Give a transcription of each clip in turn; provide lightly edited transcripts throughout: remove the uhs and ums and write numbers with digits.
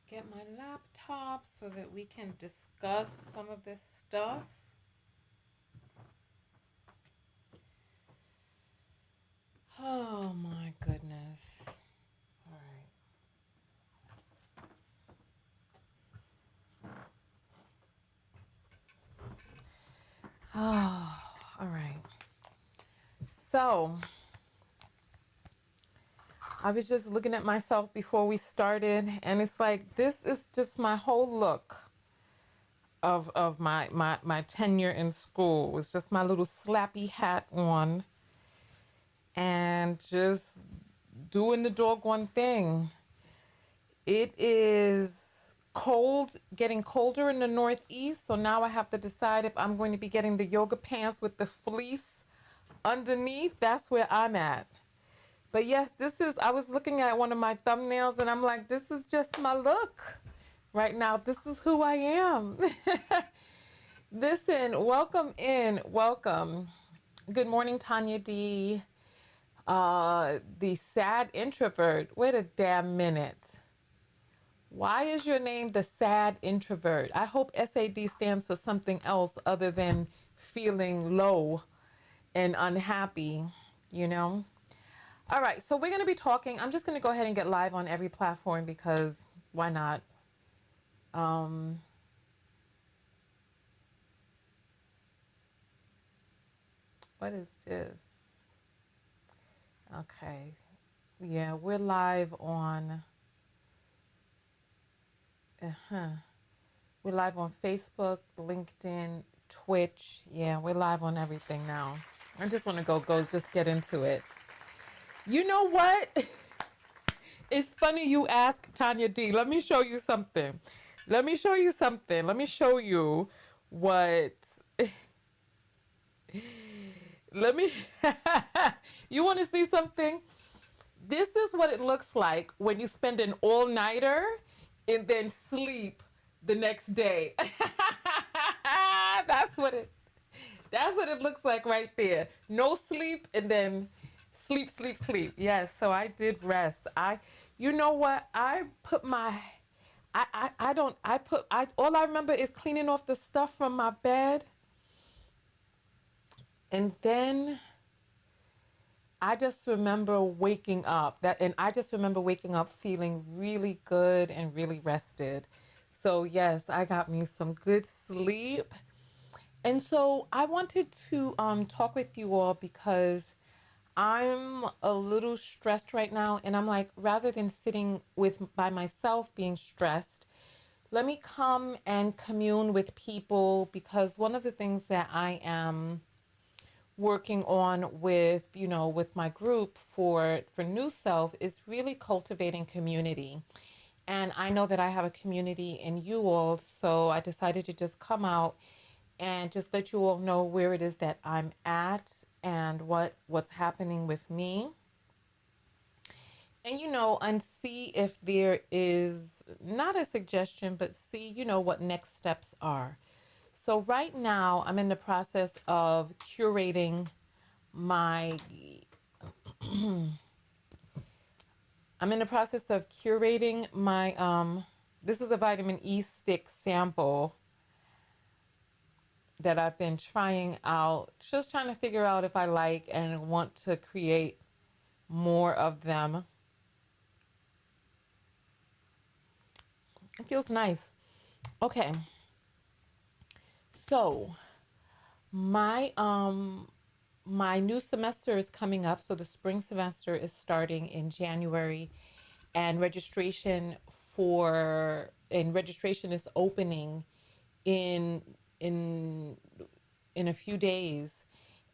get my laptop so that we can discuss some of this stuff. Oh my goodness. All right. Oh, all right. So, I was just looking at myself before we started, and it's like this is just my whole look of my tenure in school. It was just my little slappy hat on and just doing the doggone thing. It is cold, getting colder in the Northeast, so now I have to decide if I'm going to be getting the yoga pants with the fleece underneath. That's where I'm at. But yes, this is, I was looking at one of my thumbnails and I'm like, this is just my look right now. This is who I am. Listen, welcome in. Welcome. Good morning, Tonya D. The sad introvert. Wait a damn minute. Why is your name the sad introvert? I hope SAD stands for something else other than feeling low and unhappy, you know? All right, so we're going to be talking. I'm just going to go ahead and get live on every platform because why not? Um, what is this? Okay. Yeah, we're live on uh-huh. We're live on Facebook, LinkedIn, Twitch. Yeah, we're live on everything now. I just want to go just get into it. You know what? It's funny you ask, Tonya D. Let me show you something. Let me show you something. Let me show you what. Let me. You want to see something? This is what it looks like when you spend an all-nighter and then sleep the next day. That's what it. That's what it looks like right there. No sleep and then sleep, sleep, sleep. Yes, so I did rest. You know what? I put my, I don't, I put, all I remember is cleaning off the stuff from my bed. And then I just remember waking up and I just remember waking up feeling really good and really rested. So yes, I got me some good sleep. And so I wanted to talk with you all because I'm a little stressed right now. And I'm like, rather than sitting by myself being stressed, let me come and commune with people because one of the things that I am working on with with my group for new self is really cultivating community, and I know that I have a community in you all, so I decided to just come out and just let you all know where it is that I'm at and what's happening with me, and and see if there is not a suggestion but see what next steps are. So right now I'm in the process of curating my I'm in the process of curating my this is a vitamin E stick sample that I've been trying out, just trying to figure out if I like and want to create more of them. It feels nice. Okay. So, my new semester is coming up, so the spring semester is starting in January, and registration is opening in in in a few days,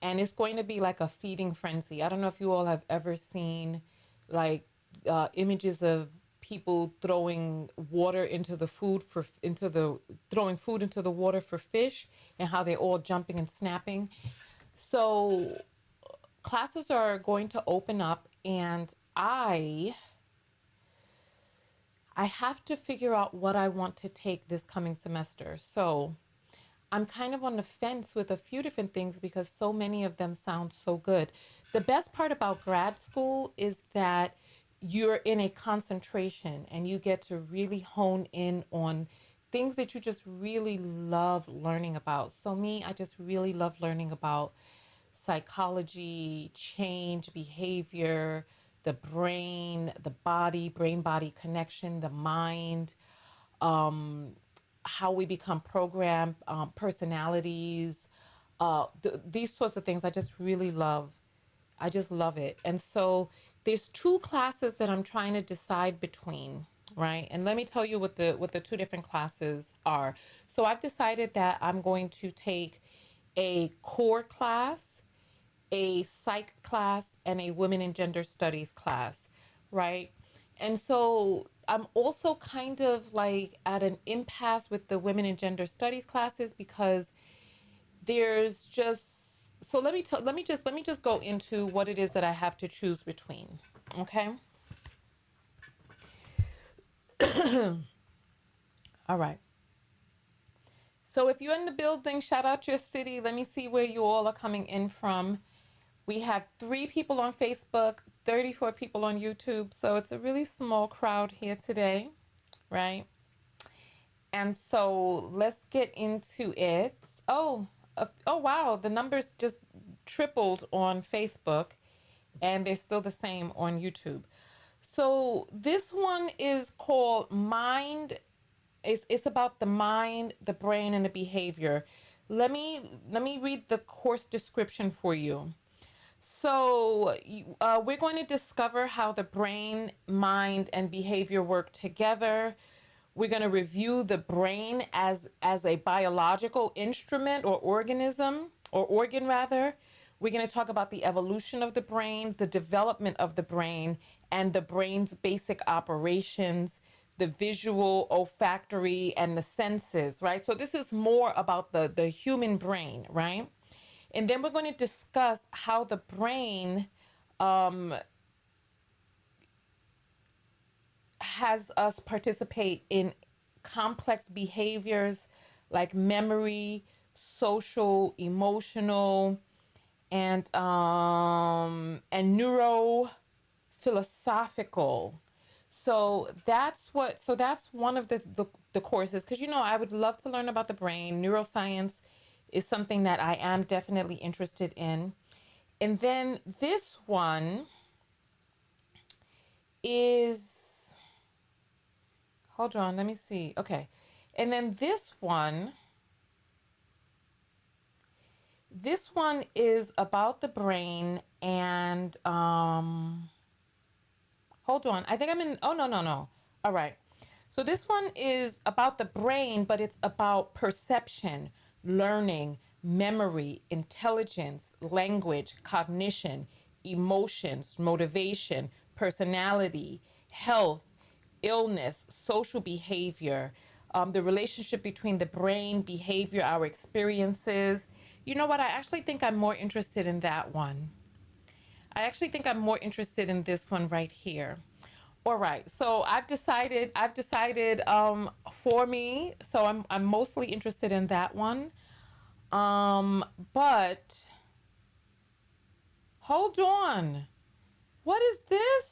and it's going to be like a feeding frenzy. I don't know if you all have ever seen like images of people throwing water into the food for into the throwing food into the water for fish, and how they're all jumping and snapping. So classes are going to open up, and I have to figure out what I want to take this coming semester. So I'm kind of on the fence with a few different things because so many of them sound so good. The best part about grad school is that you're in a concentration and you get to really hone in on things that you just really love learning about. So, me, I just really love learning about psychology, change, behavior, the brain, the body, brain body connection, the mind, um, how we become programmed, personalities, these sorts of things. I just really love. I just love it. And so there's two classes that I'm trying to decide between, right? And let me tell you what the two different classes are. So I've decided that I'm going to take a core class, a psych class, and a women and gender studies class, right? And so I'm also kind of like at an impasse with the women and gender studies classes because there's just so let me just go into what it is that I have to choose between. Okay? All right. So if you're in the building, shout out your city. Let me see where you all are coming in from. We have 3 people on Facebook, 34 people on YouTube. So it's a really small crowd here today, right? And so let's get into it. Oh wow, the numbers just tripled on Facebook and they're still the same on YouTube. So this one is called Mind. It's about the mind, the brain, and the behavior. Let me read the course description for you. So, we're going to discover how the brain, mind, and behavior work together. We're going to review the brain as a biological instrument or organism or organ rather. We're going to talk about the evolution of the brain, the development of the brain, and the brain's basic operations, the visual, olfactory, and the senses, right? So this is more about the human brain, right? And then we're going to discuss how the brain um, has us participate in complex behaviors like memory, social, emotional, and neuro philosophical. So that's one of the courses because I would love to learn about the brain. Neuroscience is something that I am definitely interested in. And then this one is, hold on, let me see. Okay. And then this one is about the brain and hold on. I think I'm in, oh, no, no, no. All right. So this one is about the brain, but it's about perception, learning, memory, intelligence, language, cognition, emotions, motivation, personality, health, illness, social behavior, the relationship between the brain, behavior, our experiences. You know what? I actually think I'm more interested in that one. I actually think I'm more interested in this one right here. All right. So I've decided for me, so I'm mostly interested in that one. Um but hold on. What is this?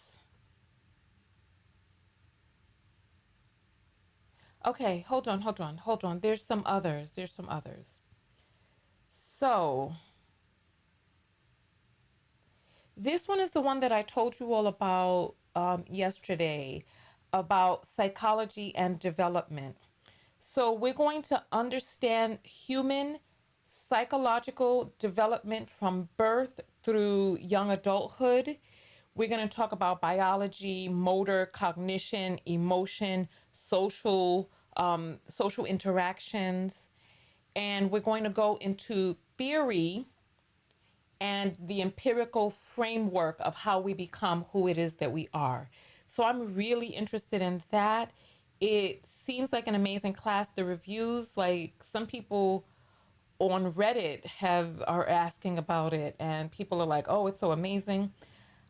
Okay, hold on. There's some others. So, this one is the one that I told you all about yesterday about psychology and development. So, we're going to understand human psychological development from birth through young adulthood. We're going to talk about biology, motor, cognition, emotion, social interactions, and we're going to go into theory and the empirical framework of how we become who it is that we are. So I'm really interested in that. It seems like an amazing class. The reviews, like some people on Reddit are asking about it and people are like, "Oh, it's so amazing."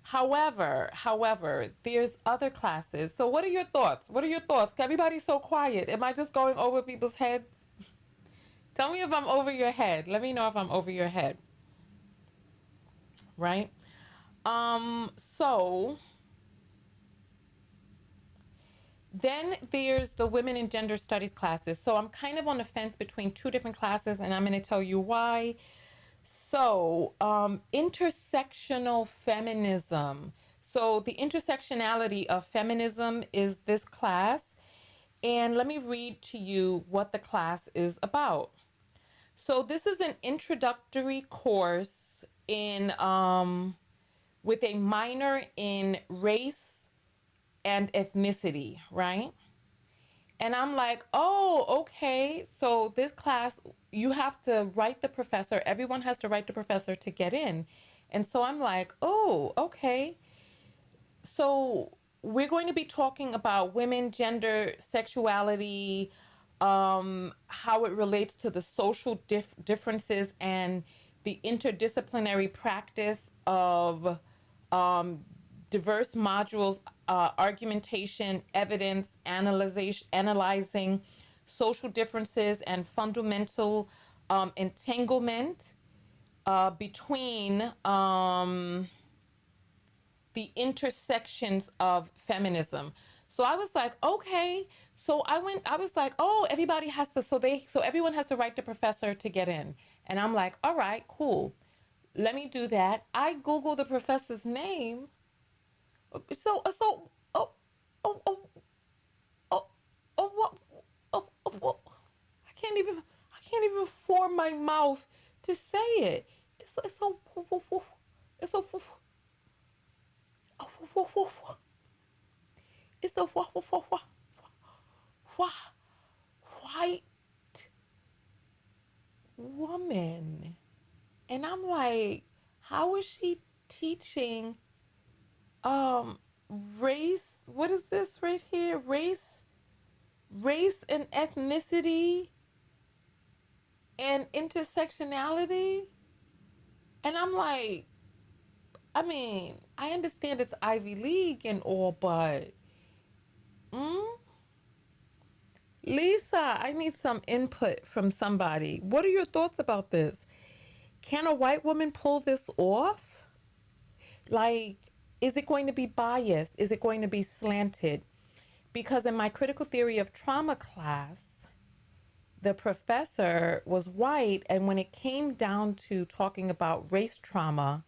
However, there's other classes. So what are your thoughts? What are your thoughts? Everybody's so quiet. Am I just going over people's heads? Tell me if I'm over your head. Let me know if I'm over your head, right? Um, so Then there's the women and gender studies classes. So I'm kind of on the fence between two different classes, and I'm going to tell you why. So, intersectional feminism. So, the intersectionality of feminism is this class. And let me read to you what the class is about. So, this is an introductory course in with a minor in race and ethnicity, right? And I'm like, oh, okay. So this class, you have to write the professor. Everyone has to write the professor to get in. And so I'm like, oh, okay. So we're going to be talking about women, gender, sexuality, how it relates to the social differences and the interdisciplinary practice of um, diverse modules, argumentation, evidence, analyzing social differences and fundamental entanglement between the intersections of feminism. So I was like, okay. So I was like, oh, everybody has to, so everyone has to write the professor to get in. And I'm like, all right, cool. Let me do that. I Google the professor's name. Oh, oh, oh, oh, oh, what, what? I can't even form my mouth to say it. It's so, it's so, it's a white woman. And I'm like, how is she teaching um race? What is this right here? Race and ethnicity and intersectionality? And I'm like, I mean, I understand it's Ivy League and all, but mm, Lisa, I need some input from somebody. What are your thoughts about this? Can a white woman pull this off? Like, is it going to be biased? Is it going to be slanted? Because in my critical theory of trauma class, the professor was white, and when it came down to talking about race trauma,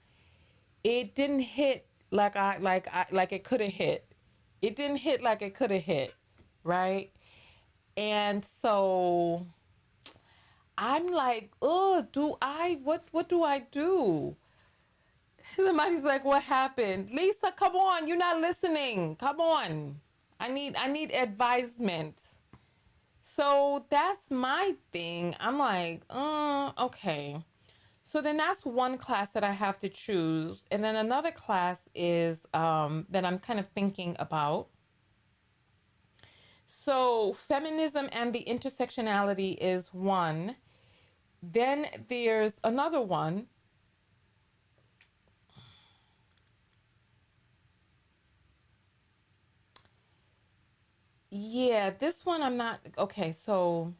it didn't hit like it could have hit. It didn't hit like it could have hit, right? And so I'm like, oh, do I what do I do? Somebody's like, what happened? Lisa, come on, you're not listening. Come on. I need advisement. So that's my thing. I'm like, okay. So then that's one class that I have to choose. And then another class is that I'm kind of thinking about. So feminism and the intersectionality is one. Then there's another one. Yeah, this one I'm not okay, so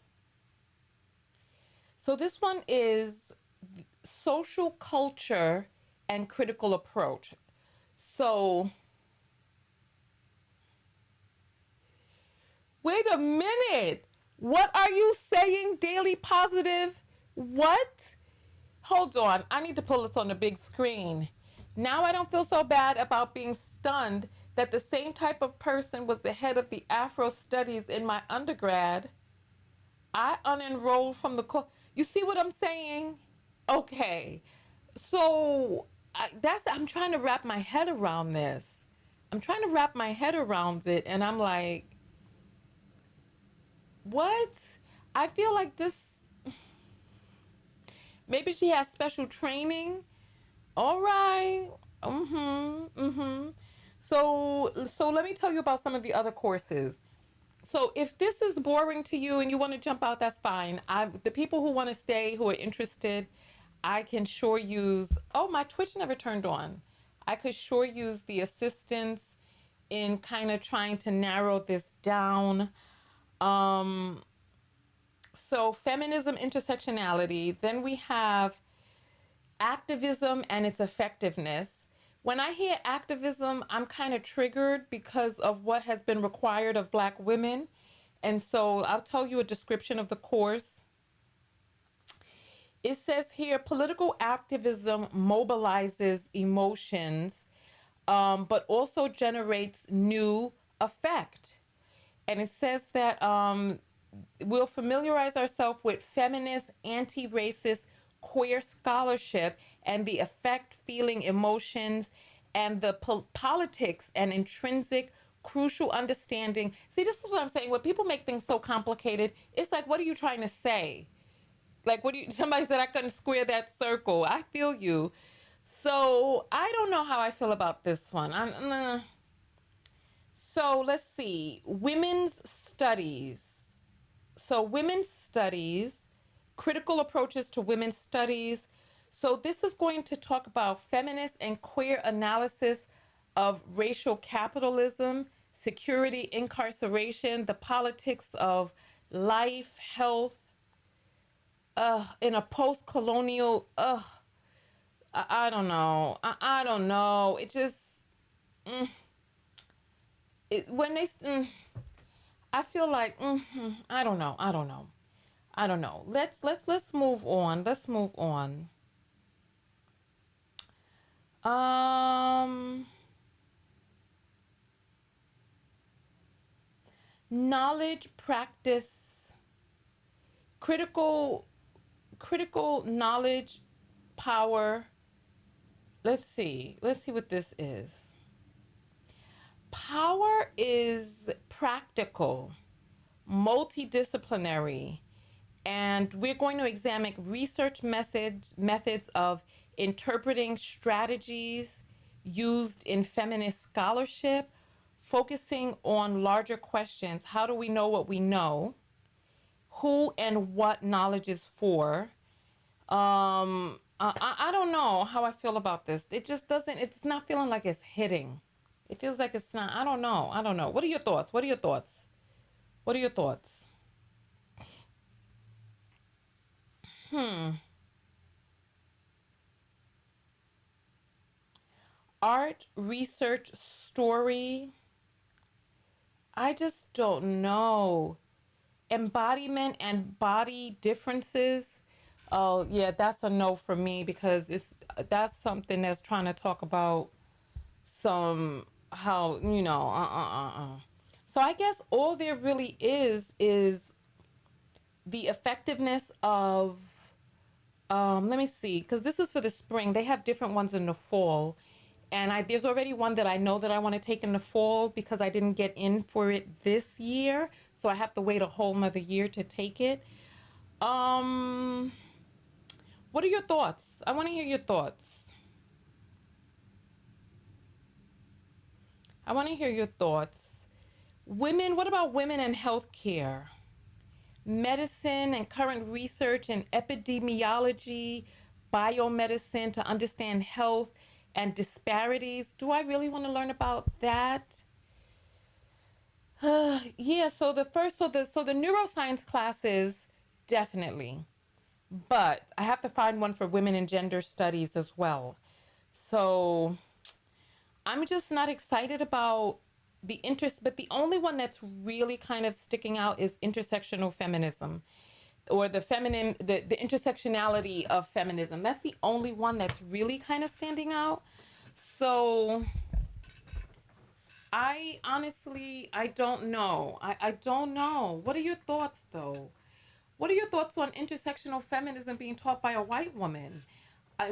this one is social culture and critical approach. So wait a minute. What are you saying, Daily Positive? What? Hold on. I need to pull this on the big screen. Now I don't feel so bad about being stunned that the same type of person was the head of the Afro studies in my undergrad. I unenrolled from the course. You see what I'm saying? Okay. So I'm trying to wrap my head around this. I'm trying to wrap my head around it, and I'm like, what? I feel like this. Maybe she has special training. All right. So let me tell you about some of the other courses. So if this is boring to you and you want to jump out, that's fine. The people who want to stay, who are interested, I can sure use. Oh, my Twitch never turned on. I could sure use the assistance in kind of trying to narrow this down. Um, so feminism, intersectionality. Then we have activism and its effectiveness, When I hear activism, I'm kind of triggered because of what has been required of Black women. And so I'll tell you a description of the course. It says here political activism mobilizes emotions, but also generates new effect. And it says that we'll familiarize ourselves with feminist, anti racist, queer scholarship and the affect, feeling, emotions, and the politics and intrinsic crucial understanding. See, this is what I'm saying. When people make things so complicated, it's like, what are you trying to say? Like, what do you, somebody said I couldn't square that circle. I feel you. So I don't know how I feel about this one. So let's see. Women's studies. So, women's studies, critical approaches to women's studies. So, this is going to talk about feminist and queer analysis of racial capitalism, security, incarceration, the politics of life, health, in a post colonial, I don't know. I don't know. It just, when they, I feel like, I don't know. I don't know. I don't know. Let's move on. Let's move on. Um Knowledge practice critical knowledge power. Let's see. Let's see what this is. Power is practical, multidisciplinary, and we're going to examine research methods of interpreting strategies used in feminist scholarship, focusing on larger questions. How do we know what we know? Who and what knowledge is for? I don't know how I feel about this. It just doesn't, it's not feeling like it's hitting. It feels like it's not, I don't know. I don't know. What are your thoughts? What are your thoughts? What are your thoughts? Art, research, story. I just don't know. Embodiment and body differences. Oh, yeah, that's a no for me because that's something that's trying to talk about some how, So I guess all there really is the effectiveness of let me see, because this is for the spring. They have different ones in the fall. And there's already one that I know that I want to take in the fall because I didn't get in for it this year. So I have to wait a whole nother year to take it. Um, what are your thoughts? I want to hear your thoughts. I want to hear your thoughts. Women, what about women and healthcare? Medicine and current research in epidemiology, biomedicine to understand health and disparities. Do I really want to learn about that? Yeah, so the neuroscience classes definitely. But I have to find one for women and gender studies as well. So I'm just not excited about the interest, but the only one that's really kind of sticking out is intersectional feminism or the feminine, the intersectionality of feminism. That's the only one that's really kind of standing out. So I honestly, I don't know. I don't know. What are your thoughts though? What are your thoughts on intersectional feminism being taught by a white woman?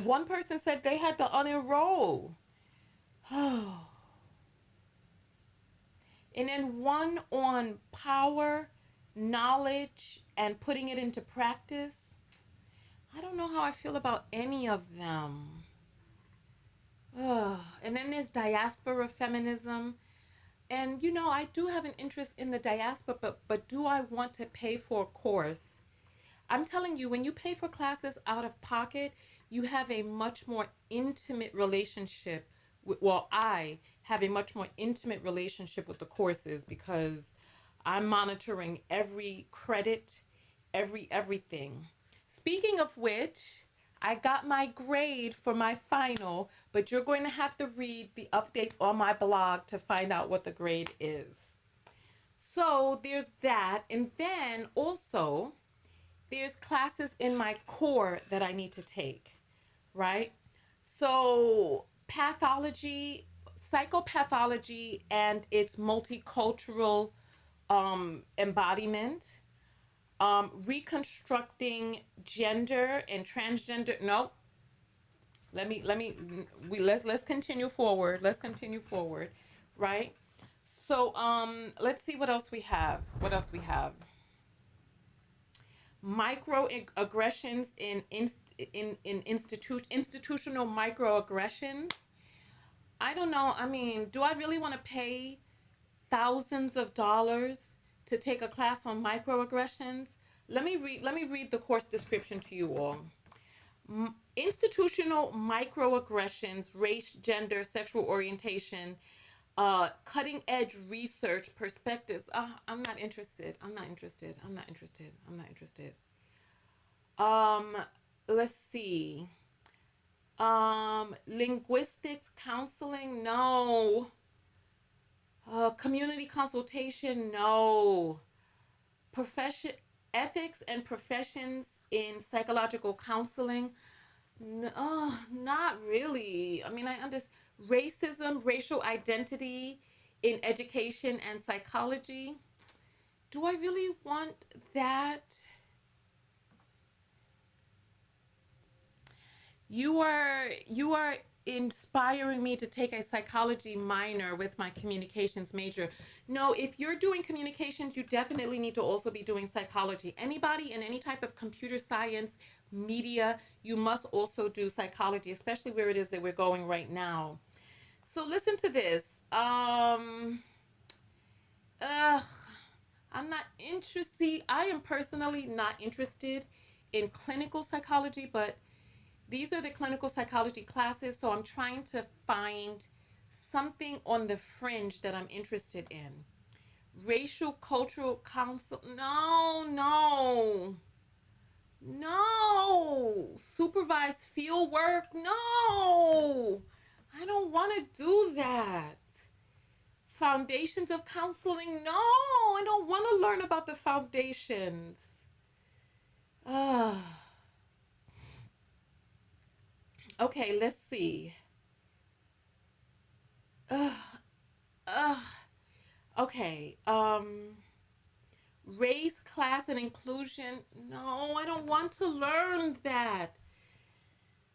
One person said they had to unenroll. And then one on power, knowledge, and putting it into practice. I don't know how I feel about any of them. And then there's diaspora feminism. And I do have an interest in the diaspora, but do I want to pay for a course? I'm telling you, when you pay for classes out of pocket, you have a much more intimate relationship well, I have a much more intimate relationship with the courses because I'm monitoring every credit, everything. Speaking of which, I got my grade for my final, but you're going to have to read the updates on my blog to find out what the grade is. So there's that. And then also, there's classes in my core that I need to take, right? So, pathology, psychopathology, and its multicultural embodiment, reconstructing gender and transgender. No, let's continue forward. Let's continue forward, right? So, let's see what else we have. What else we have? Microaggressions in institutional microaggressions. I don't know. I mean, do I really want to pay thousands of dollars to take a class on microaggressions? Let me read the course description to you all. Institutional microaggressions, race, gender, sexual orientation, cutting edge research perspectives. I'm not interested. I'm not interested. I'm not interested. I'm not interested. Um, let's see. Linguistics counseling, no. Community consultation, no. Profession, ethics and professions in psychological counseling, no, not really. I mean, I understand racism, racial identity in education and psychology. Do I really want that? You are inspiring me to take a psychology minor with my communications major. No, if you're doing communications, you definitely need to also be doing psychology. Anybody in any type of computer science, media, you must also do psychology, especially where it is that we're going right now. So listen to this. Ugh, I'm not interested. I am personally not interested in clinical psychology, but these are the clinical psychology classes, so I'm trying to find something on the fringe that I'm interested in. Racial cultural council. No, no, no. Supervised field work. No, I don't want to do that. Foundations of counseling. No, I don't want to learn about the foundations. Ah. Okay, let's see. Ugh, ugh. Okay. Race, class, and inclusion. No, I don't want to learn that.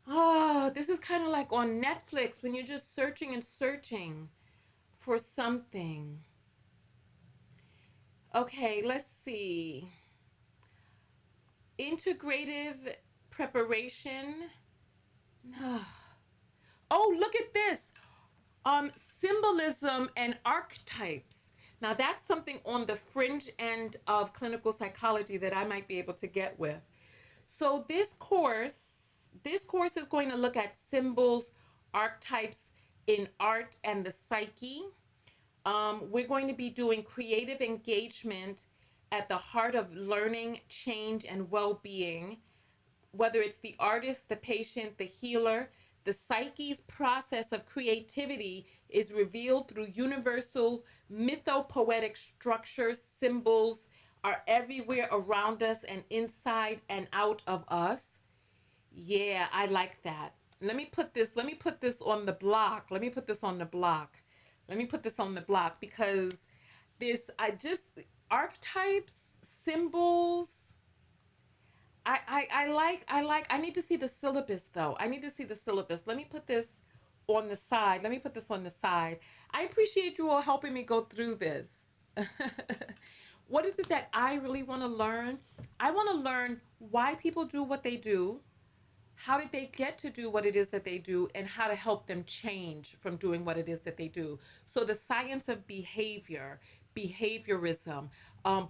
Oh, this is kind of like on Netflix when you're just searching and searching for something. Okay, let's see. Integrative preparation. Oh, look at this. Symbolism and archetypes. Now that's something on the fringe end of clinical psychology that I might be able to get with. So this course is going to look at symbols, archetypes in art and the psyche. We're going to be doing creative engagement at the heart of learning, change, and well-being, whether it's the artist, the patient, the healer. The psyche's process of creativity is revealed through universal mythopoetic structures. Symbols are everywhere around us and inside and out of us. Yeah, I like that. Let me put this on the block. Let me put this on the block. Let me put this on the block because I just archetypes, symbols, I need to see the syllabus though. I need to see the syllabus. Let me put this on the side. Let me put this on the side. I appreciate you all helping me go through this. What is it that I really want to learn? I want to learn why people do what they do, how did they get to do what it is that they do, and how to help them change from doing what it is that they do. So the science of behavior, behaviorism,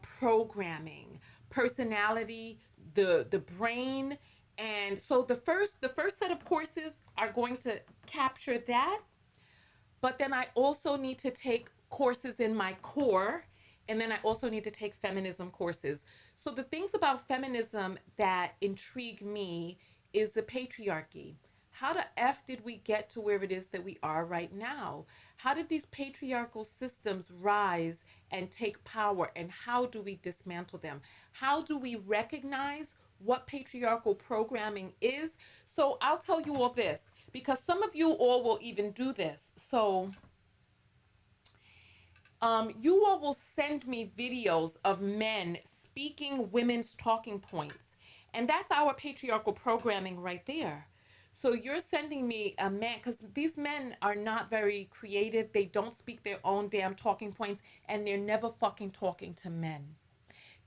programming, personality, the brain. And so the first set of courses are going to capture that, but then I also need to take courses in my core, and then I also need to take feminism courses. So the things about feminism that intrigue me is the patriarchy. How the F did we get to where it is that we are right now? How did these patriarchal systems rise and take power, and how do we dismantle them? How do we recognize what patriarchal programming is? So I'll tell you all this because some of you all will even do this. So you all will send me videos of men speaking women's talking points. And that's our patriarchal programming right there. So you're sending me a man, because these men are not very creative. They don't speak their own damn talking points, and they're never fucking talking to men.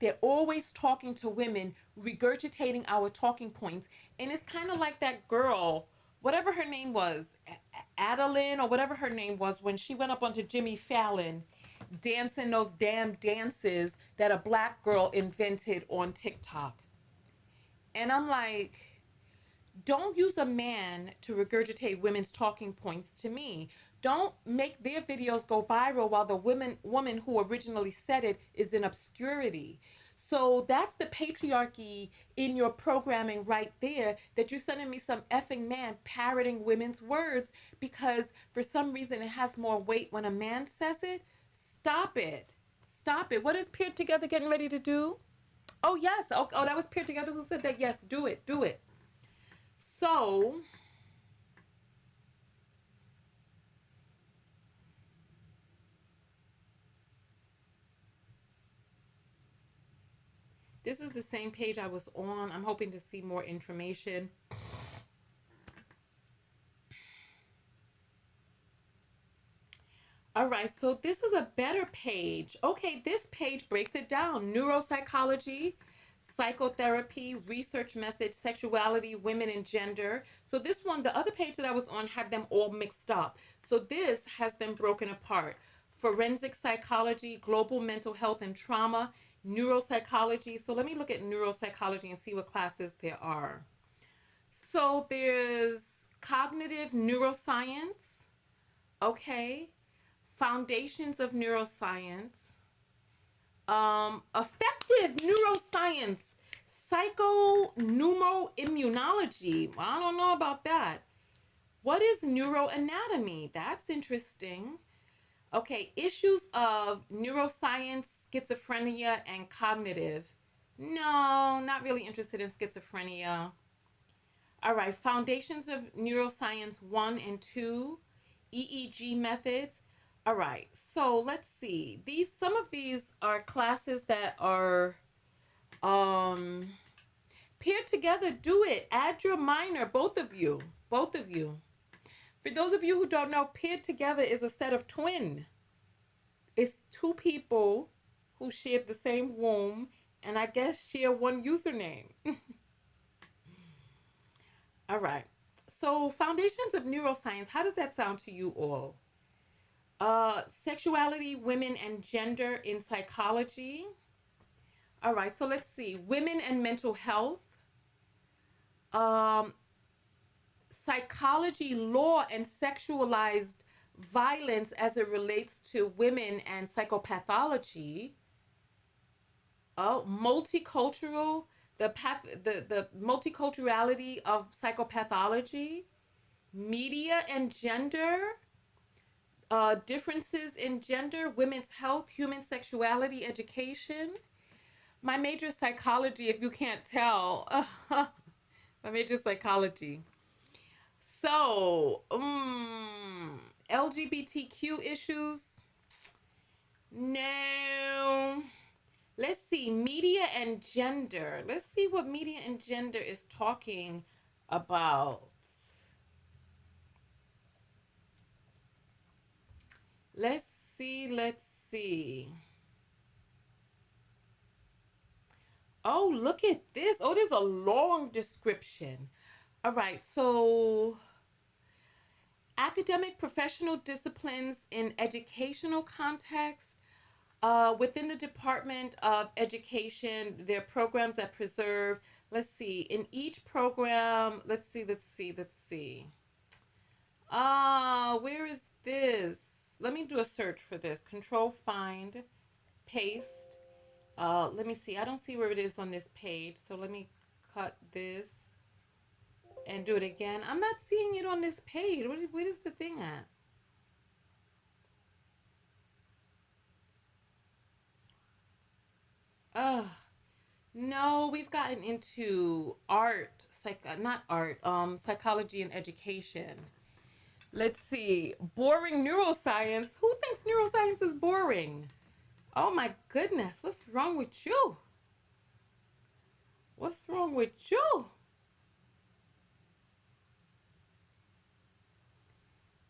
They're always talking to women, regurgitating our talking points. And it's kind of like that girl, whatever her name was, Adeline or whatever her name was, when she went up onto Jimmy Fallon dancing those damn dances that a black girl invented on TikTok. And I'm like, don't use a man to regurgitate women's talking points to me. Don't make their videos go viral while the woman who originally said it is in obscurity. So that's the patriarchy in your programming right there, that you're sending me some effing man parroting women's words because for some reason it has more weight when a man says it. Stop it. Stop it. What is Peer Together getting ready to do? Oh, yes. Oh, that was Peer Together who said that. Yes, do it. Do it. So, this is the same page I was on. I'm hoping to see more information. All right, so this is a better page. Okay, this page breaks it down. Neuropsychology, psychotherapy, research message, sexuality, women and gender. So this one, the other page that I was on had them all mixed up. So this has them broken apart. Forensic psychology, global mental health and trauma, neuropsychology. So let me look at neuropsychology and see what classes there are. So there's cognitive neuroscience, okay, foundations of neuroscience, effective neuroscience, psychoneuroimmunology. I don't know about that. What is neuroanatomy? That's interesting. Okay, issues of neuroscience, schizophrenia, and cognitive. No, not really interested in schizophrenia. All right, foundations of neuroscience 1 and 2, EEG methods. All right, so let's see. Some of these are classes that are paired together. Do it. Add your minor, both of you. Both of you. For those of you who don't know, paired together is a set of twin. It's two people who shared the same womb and I guess share one username. All right. So, foundations of neuroscience, how does that sound to you all? Sexuality, women, and gender in psychology. All right, so let's see. Women and mental health. Um, Psychology, law, and sexualized violence as it relates to women and psychopathology. Oh, multicultural, the multiculturality of psychopathology, media and gender, differences in gender, women's health, human sexuality, education. My major psychology, if you can't tell, my major psychology. So, LGBTQ issues. No. Let's see, media and gender. Let's see what media and gender is talking about. Let's see, let's see. Oh, look at this. Oh, there's a long description. All right, so academic professional disciplines in educational context. Within the Department of Education, there are programs that preserve, let's see, in each program, let's see. Where is this? Let me do a search for this. Control, find, paste. Let me see. I don't see where it is on this page. So let me cut this. and do it again. I'm not seeing it on this page. What is the thing at? Ugh. No, we've gotten into art, not art, psychology and education. Let's see. Boring neuroscience. Who thinks neuroscience is boring? Oh my goodness. What's wrong with you? What's wrong with you?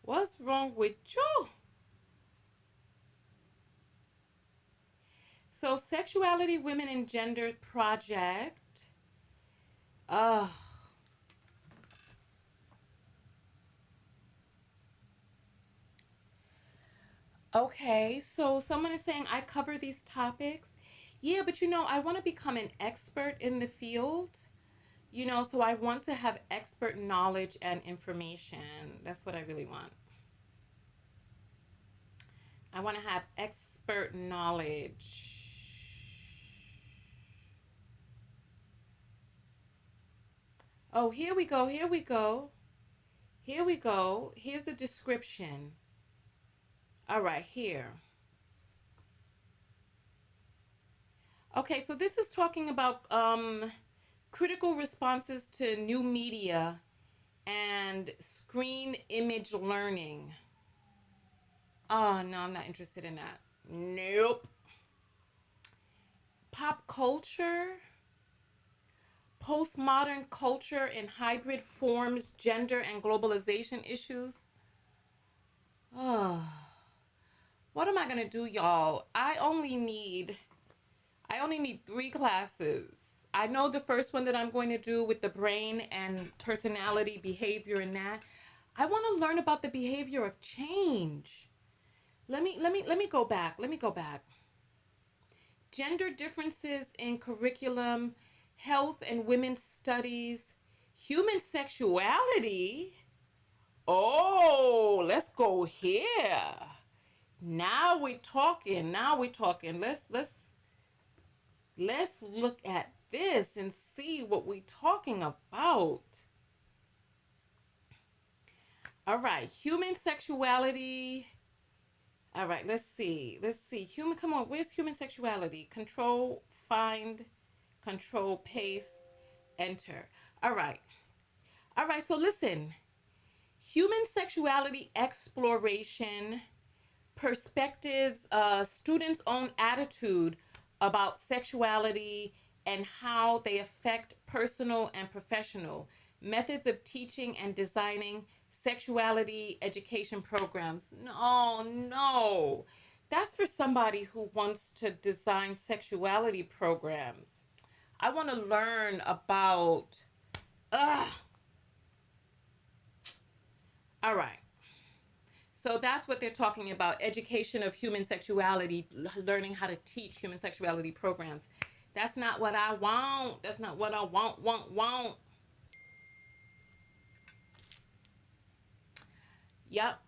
What's wrong with you? So, Sexuality, Women, and Gender Project. Ugh. Okay, so someone is saying I cover these topics. Yeah, but I want to become an expert in the field. So I want to have expert knowledge and information. That's what I really want. I want to have expert knowledge. Oh, here we go. Here we go. Here we go. Here's the description. All right, here. Okay, so this is talking about critical responses to new media and screen image learning. Oh, no, I'm not interested in that. Nope. Pop culture, postmodern culture in hybrid forms, gender and globalization issues. Oh, what am I gonna do, y'all? I only need 3 classes. I know the first one that I'm going to do with the brain and personality, behavior, and that. I want to learn about the behavior of change. Let me go back. Let me go back. Gender differences in curriculum, health and women's studies, human sexuality. Oh, let's go here. Now we're talking. Now we're talking. Let's look at this and see what we're talking about. All right, human sexuality. All right, let's see. Let's see. Come on, where's human sexuality? Control, find, control, paste, enter. All right. All right, so listen. Human sexuality exploration, perspectives, students' own attitude about sexuality and how they affect personal and professional, methods of teaching and designing sexuality education programs. No, no. That's for somebody who wants to design sexuality programs. I want to learn about. Ugh. All right. So that's what they're talking about, education of human sexuality, learning how to teach human sexuality programs. That's not what I want. That's not what I want. Yep.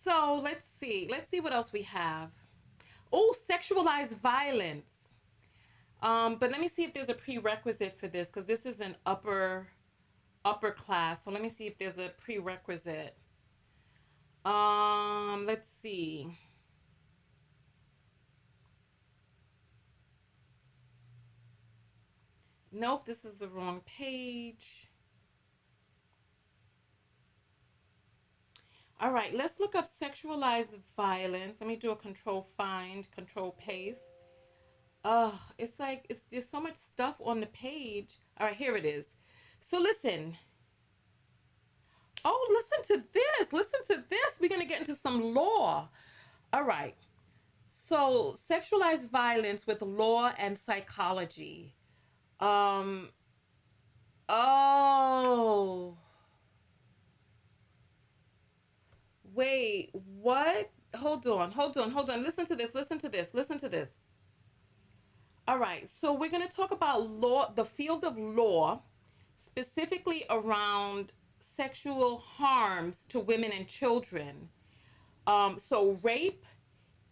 So let's see. Let's see what else we have. Oh, sexualized violence. But let me see if there's a prerequisite for this because this is an upper class. So let me see if there's a prerequisite. Let's see. Nope, this is the wrong page. All right, let's look up sexualized violence. Let me do a control find, control paste. It's like there's so much stuff on the page. All right, here it is. So listen. Oh, listen to this. Listen to this. We're going to get into some law. All right. So, sexualized violence with law and psychology. Um, oh, wait, what? Hold on. Listen to this. All right, so we're going to talk about law, the field of law, specifically around sexual harms to women and children. So, rape,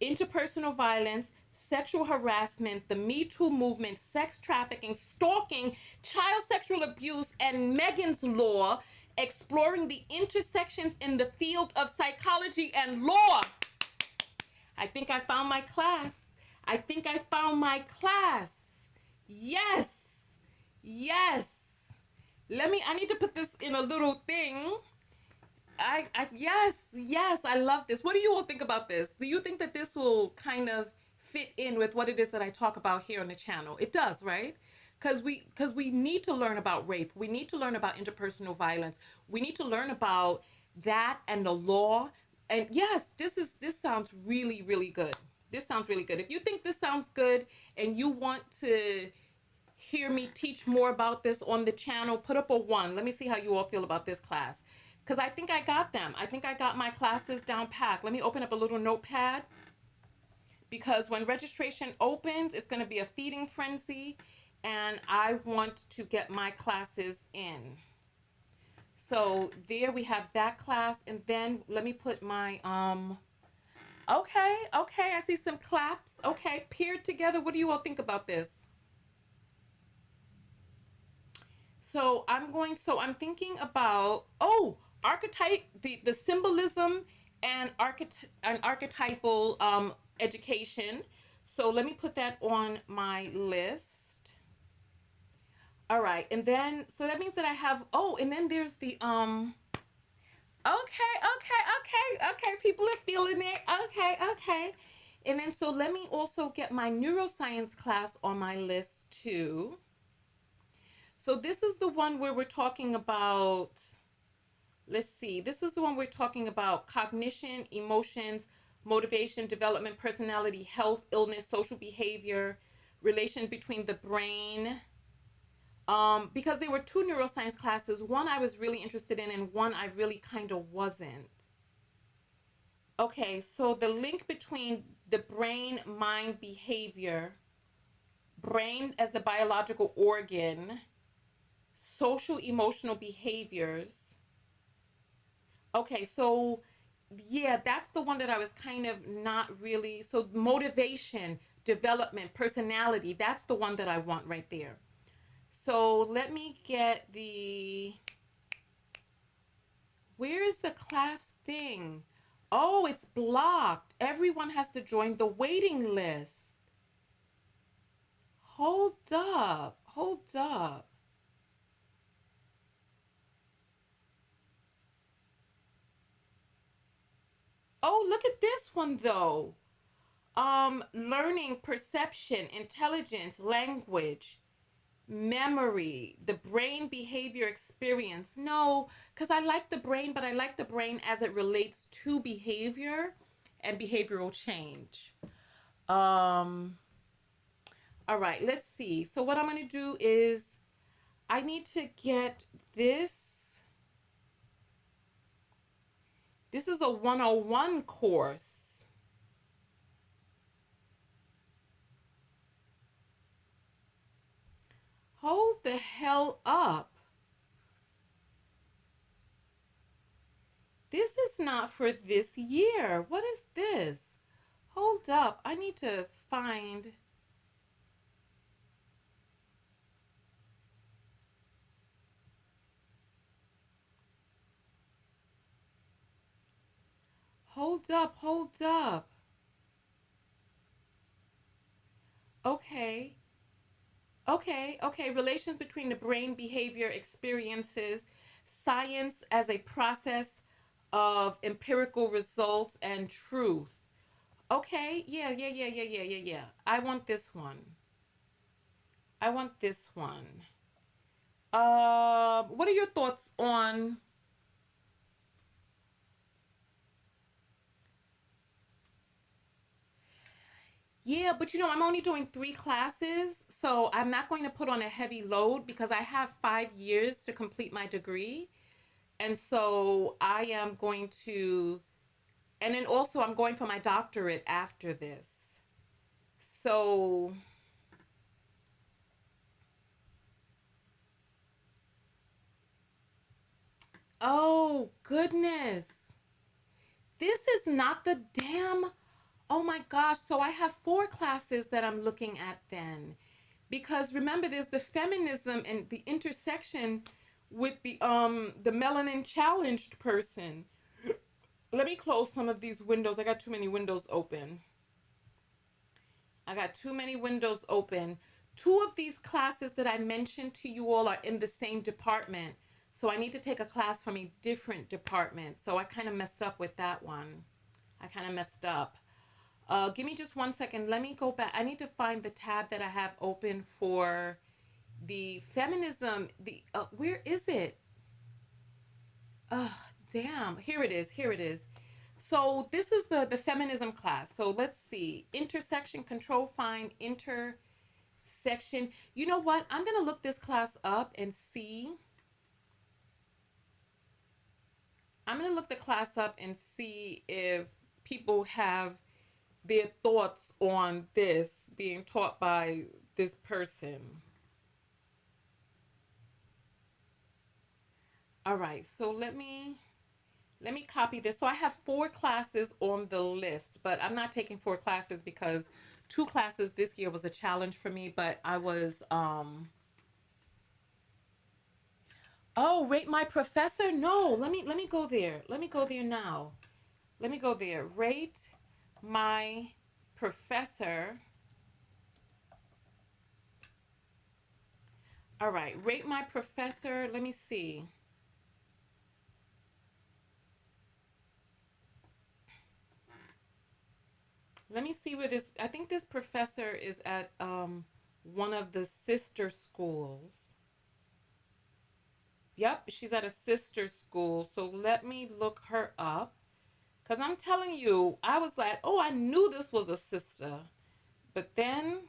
interpersonal violence, sexual harassment, the Me Too movement, sex trafficking, stalking, child sexual abuse, and Megan's Law, exploring the intersections in the field of psychology and law. I think I found my class. I think I found my class. Yes. Yes. I need to put this in a little thing. Yes, I love this. What do you all think about this? Do you think that this will kind of fit in with what it is that I talk about here on the channel? It does, right? Because we need to learn about rape. We need to learn about interpersonal violence. We need to learn about that and the law. And yes, this sounds really, really good. This sounds really good. If you think this sounds good and you want to hear me teach more about this on the channel, put up a 1. Let me see how you all feel about this class. Because I think I got them. I think I got my classes down packed. Let me open up a little notepad. Because when registration opens, it's going to be a feeding frenzy. And I want to get my classes in. So there we have that class. And then let me put my, okay, I see some claps. Okay, paired together. What do you all think about this? I'm thinking about, archetype, the symbolism and archetypal education. So let me put that on my list. All right, and then so that means that I have, and then there's the okay, people are feeling it. Okay. And then so let me also get my neuroscience class on my list too. So this is the one where we're talking about, let's see, this is the one we're talking about cognition, emotions, motivation, development, personality, health, illness, social behavior, relation between the brain. Because there were 2 neuroscience classes, one I was really interested in and one I really kind of wasn't. Okay, so the link between the brain, mind, behavior, brain as the biological organ, social emotional behaviors. Okay, so yeah, that's the one that I was kind of not really. So motivation, development, personality, that's the one that I want right there. So let me get where is the class thing? Oh, it's blocked. Everyone has to join the waiting list. Hold up. Hold up. Oh, look at this one though. Learning, perception, intelligence, language, memory, the brain behavior experience. No, because I like the brain, but I like the brain as it relates to behavior and behavioral change. Um, all right, let's see. So what I'm going to do is I need to get this. This is a 101 course. Hold the hell up. This is not for this year. What is this? Hold up. I need to find. Hold up. Hold up. Okay. Okay. Relations between the brain, behavior, experiences, science as a process of empirical results and truth. Okay. Yeah. I want this one. I want this one. What are your thoughts on? Yeah, but I'm only doing 3 classes, so I'm not going to put on a heavy load because I have 5 years to complete my degree. And so I am going to, and then also I'm going for my doctorate after this. So, oh goodness. This is not the damn, Oh my gosh. So I have four classes that I'm looking at then. Because remember, there's the feminism and the intersection with the melanin challenged person. Let me close some of these windows. I got too many windows open. I got too many windows open. Two of these classes that I mentioned to you all are in the same department. So I need to take a class from a different department. So I kind of messed up with that one. I kind of messed up. Give me just 1 second. Let me go back. I need to find the tab that I have open for the feminism. The where is it? Oh, damn. Here it is. Here it is. So this is the feminism class. So let's see. Intersection control find intersection. You know what? I'm gonna look this class up and see. I'm gonna look the class up and see if people have their thoughts on this being taught by this person. All right, so let me copy this. So I have four classes on the list, but I'm not taking four classes because two classes this year was a challenge for me, but I was oh, rate my professor? No, let me go there. Let me go there now. Let me go there. Rate my professor. All right, rate my professor. Let me see. Let me see where this. I think this professor is at one of the sister schools. Yep, she's at a sister school. So let me look her up. Cause I'm telling you, I was like, oh, I knew this was a sister. But then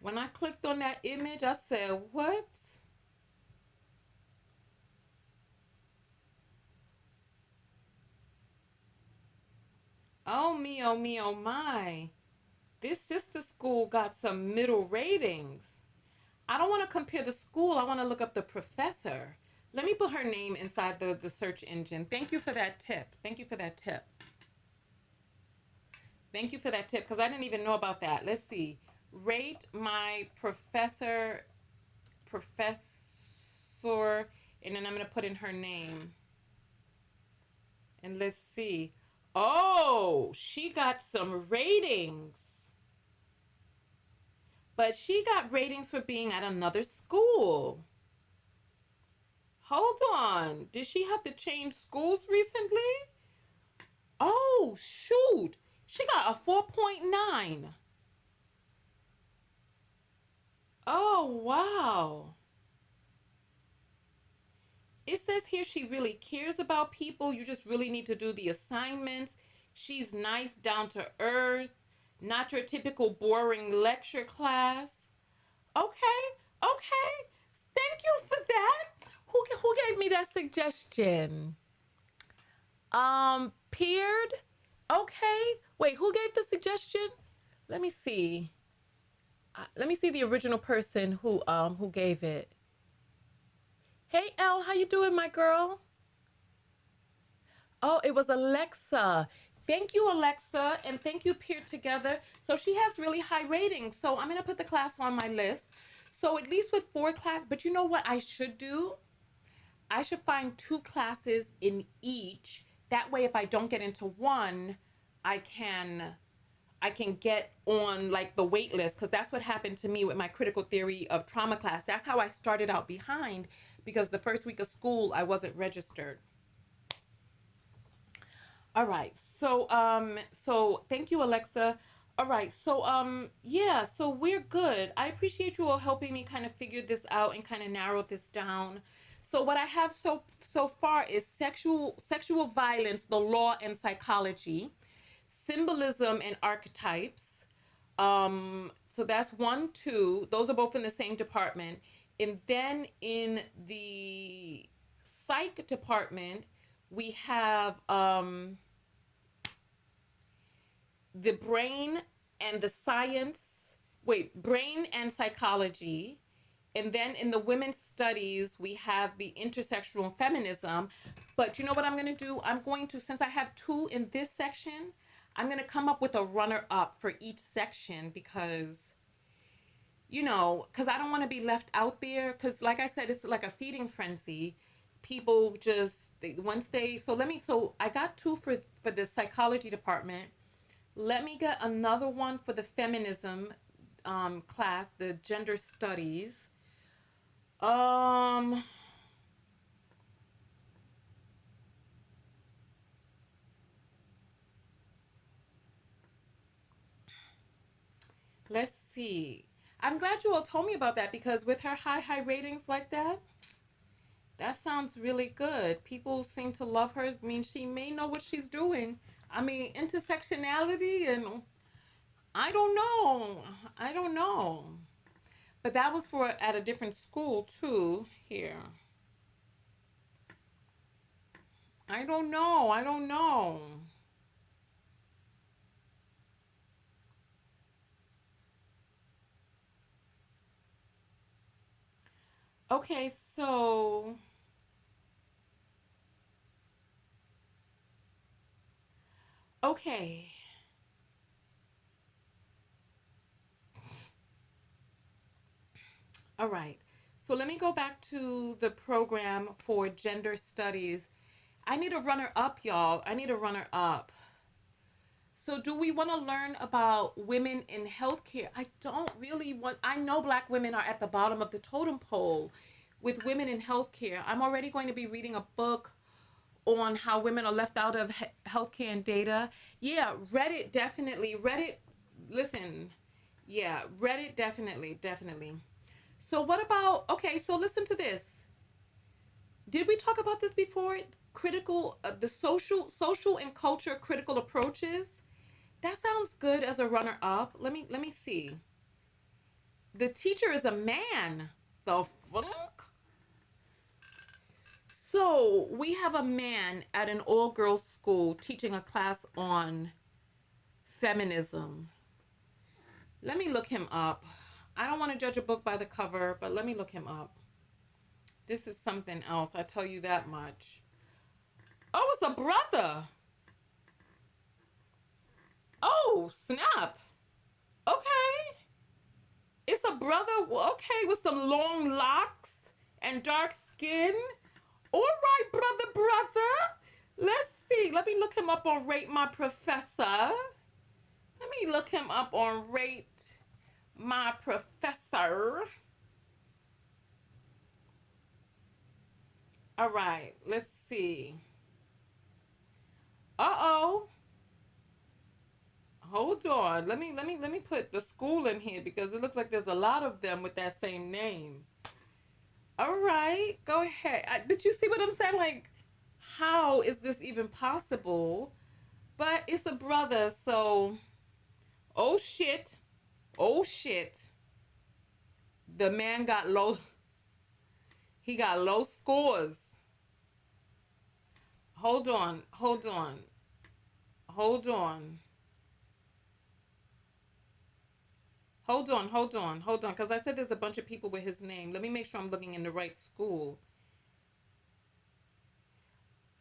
when I clicked on that image, I said, what? Oh me, oh me, oh my. This sister school got some middle ratings. I don't want to compare the school. I want to look up the professor. Let me put her name inside the search engine. Thank you for that tip. Thank you for that tip. Thank you for that tip because I didn't even know about that. Let's see. Rate my professor, and then I'm going to put in her name. And let's see. Oh, she got some ratings. But she got ratings for being at another school. Hold on. Did she have to change schools recently? Oh, shoot. She got a 4.9. Oh, wow. It says here she really cares about people. You just really need to do the assignments. She's nice, down to earth, not your typical boring lecture class. Okay, okay. Thank you for that. Who gave me that suggestion? Peered. Okay. Wait, who gave the suggestion? Let me see. Let me see the original person who gave it. Hey Elle, how you doing, my girl? Oh, it was Alexa. Thank you, Alexa, and thank you, Peer Together. So she has really high ratings. So I'm gonna put the class on my list. So at least with four classes, but you know what I should do? I should find two classes in each. That way, if I don't get into one, I can I can get on like the wait list because that's what happened to me with my critical theory of trauma class. That's how I started out behind because the first week of school I wasn't registered. All right. So thank you, Alexa. All right. Yeah, so we're good. I appreciate you all helping me kind of figure this out and kind of narrow this down. So what I have so far is sexual violence, the law and psychology, symbolism and archetypes. So that's one, two. Those are both in the same department. And then in the psych department, we have the brain and the science. Wait, brain and psychology. And then in the women's studies, we have the intersectional feminism. But you know what I'm going to do? I'm going to, since I have two in this section, I'm going to come up with a runner up for each section because, because I don't want to be left out there. Because, like I said, it's like a feeding frenzy. People just, once they, so I got two for the psychology department. Let me get another one for the feminism class, the gender studies. Um, let's see. I'm glad you all told me about that because with her high ratings like that, that sounds really good. People seem to love her. I mean, she may know what she's doing. I mean, intersectionality and I don't know. I don't know. But that was for at a different school too here. I don't know. I don't know. Okay, so okay. All right. So let me go back to the program for gender studies. I need a runner up, y'all. I need a runner up. So, do we want to learn about women in healthcare? I don't really want, I know Black women are at the bottom of the totem pole with women in healthcare. I'm already going to be reading a book on how women are left out of healthcare and data. Yeah, Reddit definitely. Reddit, listen, yeah, Reddit definitely, definitely. So what about, okay, so listen to this. Did we talk about this before? Critical, the social and culture critical approaches. That sounds good as a runner up. Let me see. The teacher is a man. The fuck? So we have a man at an all girls school teaching a class on feminism. Let me look him up. I don't want to judge a book by the cover, but let me look him up. This is something else. I tell you that much. Oh, it's a brother. Oh, snap. Okay. It's a brother, okay, with some long locks and dark skin. All right, brother. Let's see. Let me look him up on Rate My Professor. Let me look him up on Rate My Professor. All right, let's see. Uh-oh. Hold on. Let me put the school in here because it looks like there's a lot of them with that same name. All right, go ahead. But you see what I'm saying? Like, how is this even possible? But it's a brother, so oh shit. Oh shit. The man got low, he got low scores. Hold on, hold on, hold on. Hold on, because I said there's a bunch of people with his name. Let me make sure I'm looking in the right school.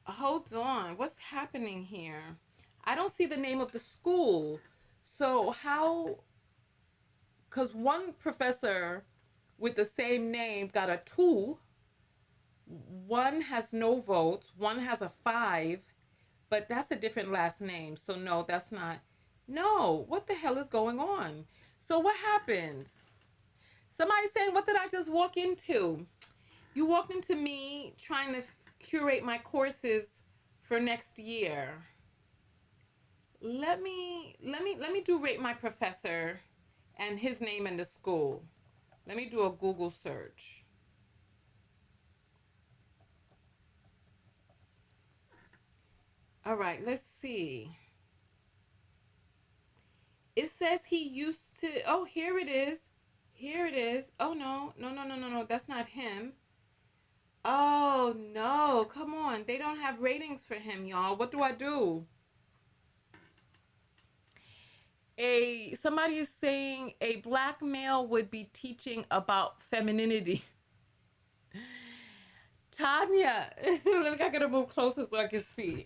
Hold on, what's happening here? I don't see the name of the school. So, how? Because one professor with the same name got a two, one has no votes, one has a five, but that's a different last name. So, no, that's not. No, what the hell is going on? So, what happens? Somebody saying, what did I just walk into? You walked into me trying to curate my courses for next year. Let me do Rate My Professor and his name in the school. Let me do a Google search. All right, let's see. It says he used to. Oh, here it is. Here it is. Oh no. That's not him. Oh no, come on. They don't have ratings for him, y'all. What do I do? A somebody is saying a black male would be teaching about femininity. Tanya, let me, I gotta move closer so I can see.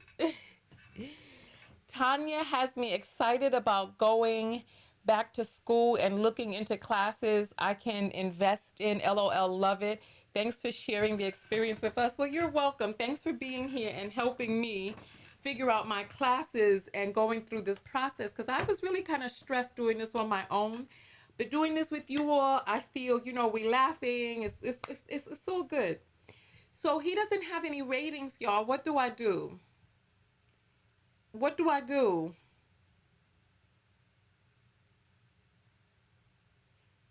Tanya has me excited about going back to school and looking into classes I can invest in. LOL, love it. Thanks for sharing the experience with us. Well, you're welcome. Thanks for being here and helping me figure out my classes and going through this process because I was really kind of stressed doing this on my own. But doing this with you all, I feel, we laughing. It's so good. So he doesn't have any ratings, y'all. What do I do? What do I do?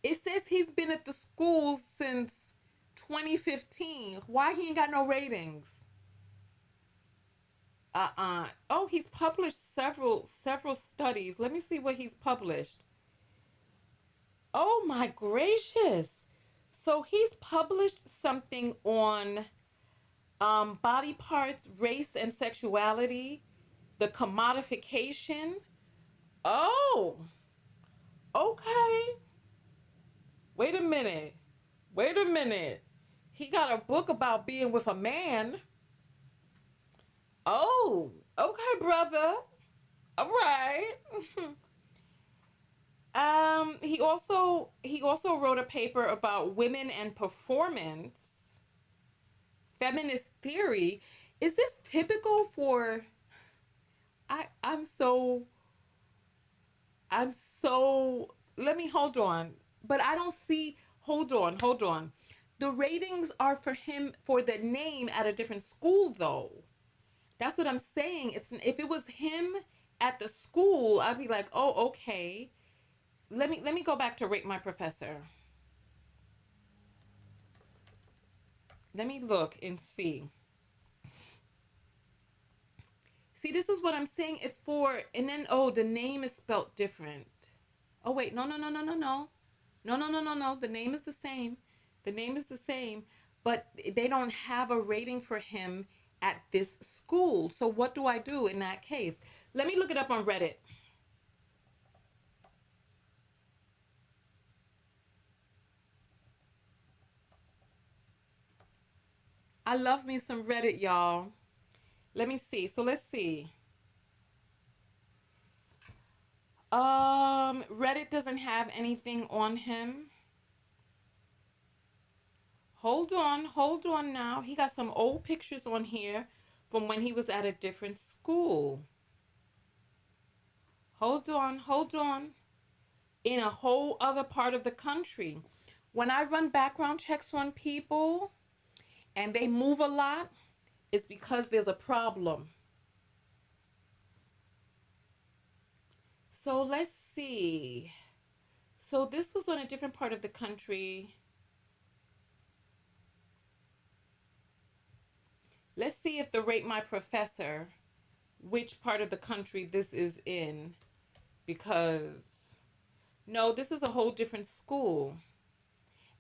It says he's been at the school since 2015. Why he ain't got no ratings? Oh, he's published several studies. Let me see what he's published. Oh my gracious. So he's published something on body parts, race and sexuality, the commodification. Oh, okay. Wait a minute. Wait a minute. He got a book about being with a man. Oh, okay, brother. All right. He also wrote a paper about women and performance, feminist theory. Is this typical for I'm so let me hold on. But I don't see hold on. The ratings are for him for the name at a different school though. That's what I'm saying. It's if it was him at the school, I'd be like, "Oh, okay." Let me go back to rate my professor. Let me look and see. See, this is what I'm saying. It's for and then the name is spelt different. Oh wait, no, no, no, no, no, no. No, no, no, no, no. The name is the same. The name is the same, but they don't have a rating for him at this school. So what do I do in that case? Let me look it up on Reddit. I love me some Reddit, y'all. Let me see. So let's see. Reddit doesn't have anything on him. Hold on now. He got some old pictures on here from when he was at a different school. Hold on. In a whole other part of the country. When I run background checks on people and they move a lot, it's because there's a problem. So let's see. So this was on a different part of the country. Let's see if the rate my professor, which part of the country this is in, because no, this is a whole different school.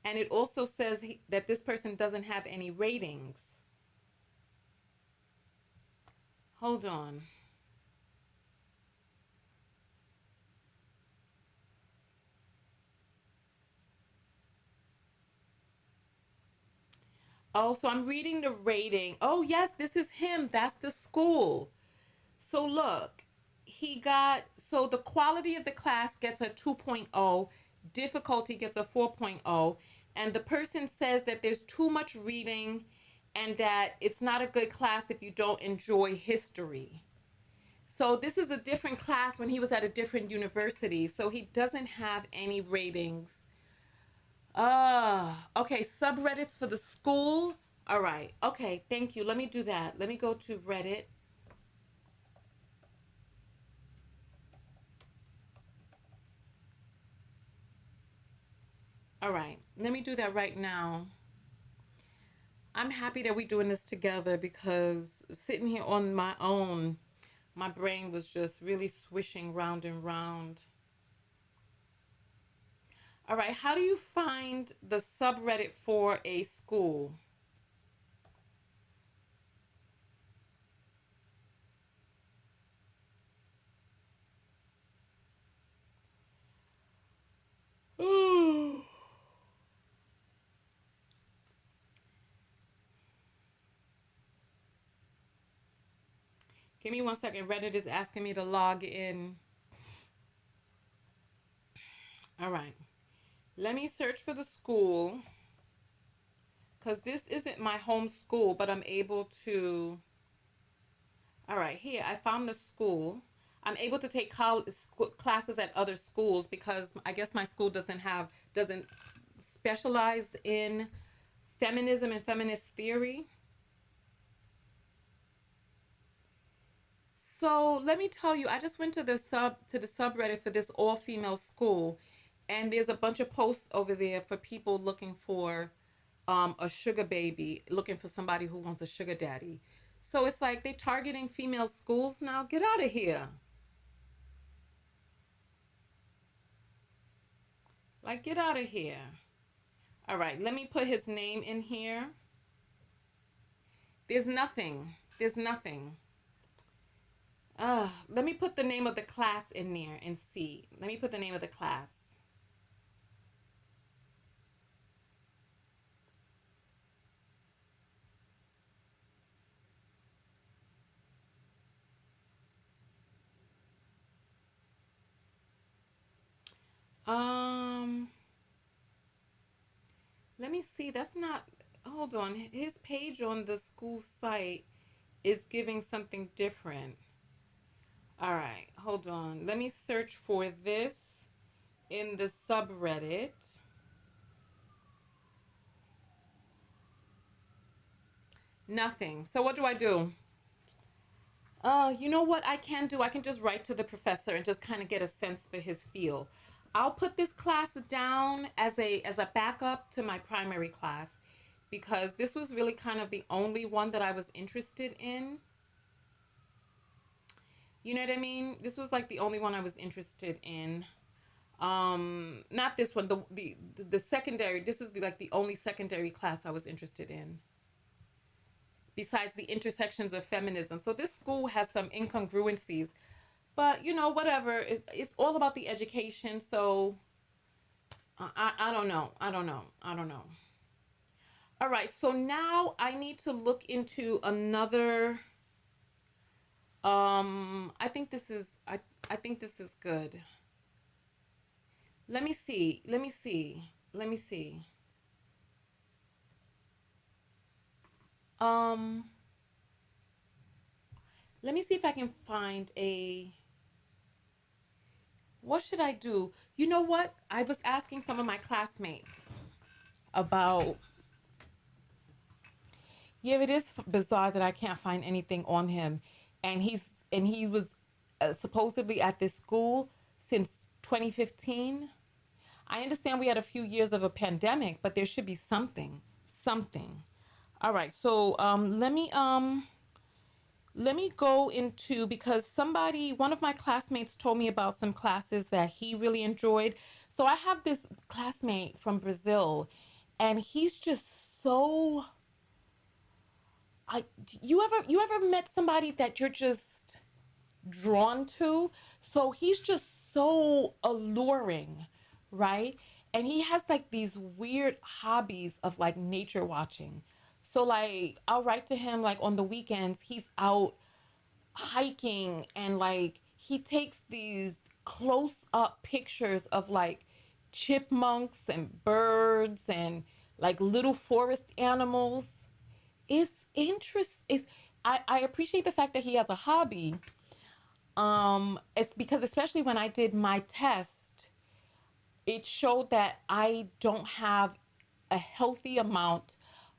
And it also says that this person doesn't have any ratings. Hold on. Oh, so I'm reading the rating. Oh, yes, this is him. That's the school. So look, so the quality of the class gets a 2.0, difficulty gets a 4.0, and the person says that there's too much reading and that it's not a good class if you don't enjoy history. So this is a different class when he was at a different university, so he doesn't have any ratings. Okay, subreddits for the school. All right. Okay, thank you. Let me do that. Let me go to Reddit. All right. Let me do that right now. I'm happy that we're doing this together because sitting here on my own, my brain was just really swishing round and round. All right, how do you find the subreddit for a school? Give me 1 second. Reddit is asking me to log in. All right. Let me search for the school because this isn't my home school, but I'm able to. All right, here I found the school. I'm able to take classes at other schools because I guess my school doesn't specialize in feminism and feminist theory. So let me tell you, I just went to the subreddit for this all female school, and there's a bunch of posts over there for people looking for a sugar baby, looking for somebody who wants a sugar daddy. So it's like they targeting female schools now. Get out of here. Like, get out of here. All right, let me put his name in here. There's nothing. There's nothing. Let me put the name of the class in there and see. Let me put the name of the class. Um, Let me see. That's not. Hold on. His page on the school site is giving something different. All right, hold on. Let me search for this in the subreddit. Nothing. So what do I do? You know what I can do? I can just write to the professor and just kind of get a sense for his feel. I'll put this class down as a backup to my primary class because this was really kind of the only one that I was interested in. You know what I mean? This was like the only one I was interested in. Not this one, the secondary. This is like the only secondary class I was interested in besides the intersections of feminism. So this school has some incongruencies, but you know, whatever. It's all about the education. So I don't know. I don't know. I don't know. All right. So now I need to look into another. I think this is. I think this is good. Let me see. Let me see. Let me see. Um, Let me see if I can find a. What should I do? You know what? I was asking some of my classmates about. Yeah, it is bizarre that I can't find anything on him, and he was supposedly at this school since 2015. I understand we had a few years of a pandemic, but there should be something, something. All right, so let me go into because one of my classmates told me about some classes that he really enjoyed. So I have this classmate from Brazil, and he's just so. I you ever met somebody that you're just drawn to? So he's just so alluring, right? And he has like these weird hobbies of like nature watching. So like I'll write to him like on the weekends, he's out hiking and like he takes these close up pictures of like chipmunks and birds and like little forest animals. It's interest is I appreciate the fact that he has a hobby. It's because especially when I did my test, it showed that I don't have a healthy amount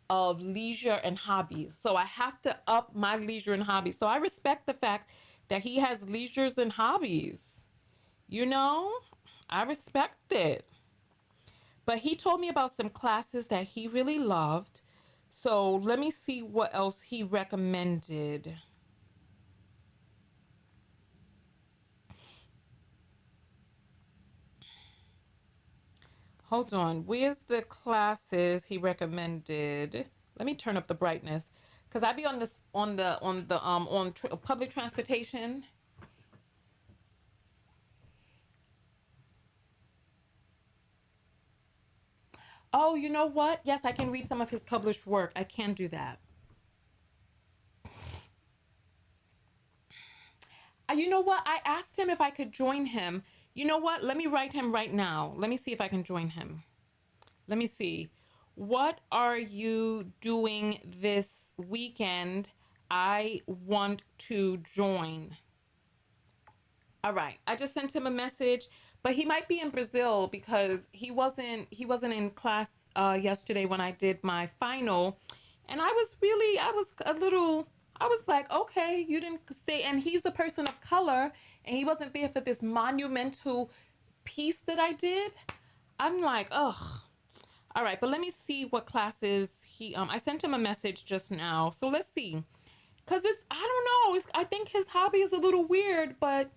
of leisure and hobbies. So I have to up my leisure and hobbies. So I respect the fact that he has leisures and hobbies. You know, I respect it. But he told me about some classes that he really loved. So let me see what else he recommended. Hold on. Where's the classes he recommended? Let me turn up the brightness because I be on this on public transportation. Oh, you know what? Yes, I can read some of his published work. I can do that. You know what? I asked him if I could join him. You know what? Let me write him right now. Let me see if I can join him. Let me see. What are you doing this weekend? I want to join. All right. I just sent him a message, but he might be in Brazil because he wasn't in class yesterday when I did my final, and I was a little I was like, okay, you didn't stay, and he's a person of color, and he wasn't there for this monumental piece that I did. I'm like, ugh. All right, but let me see what classes he I sent him a message just now. So let's see. Cuz it's I don't know, I think his hobby is a little weird, but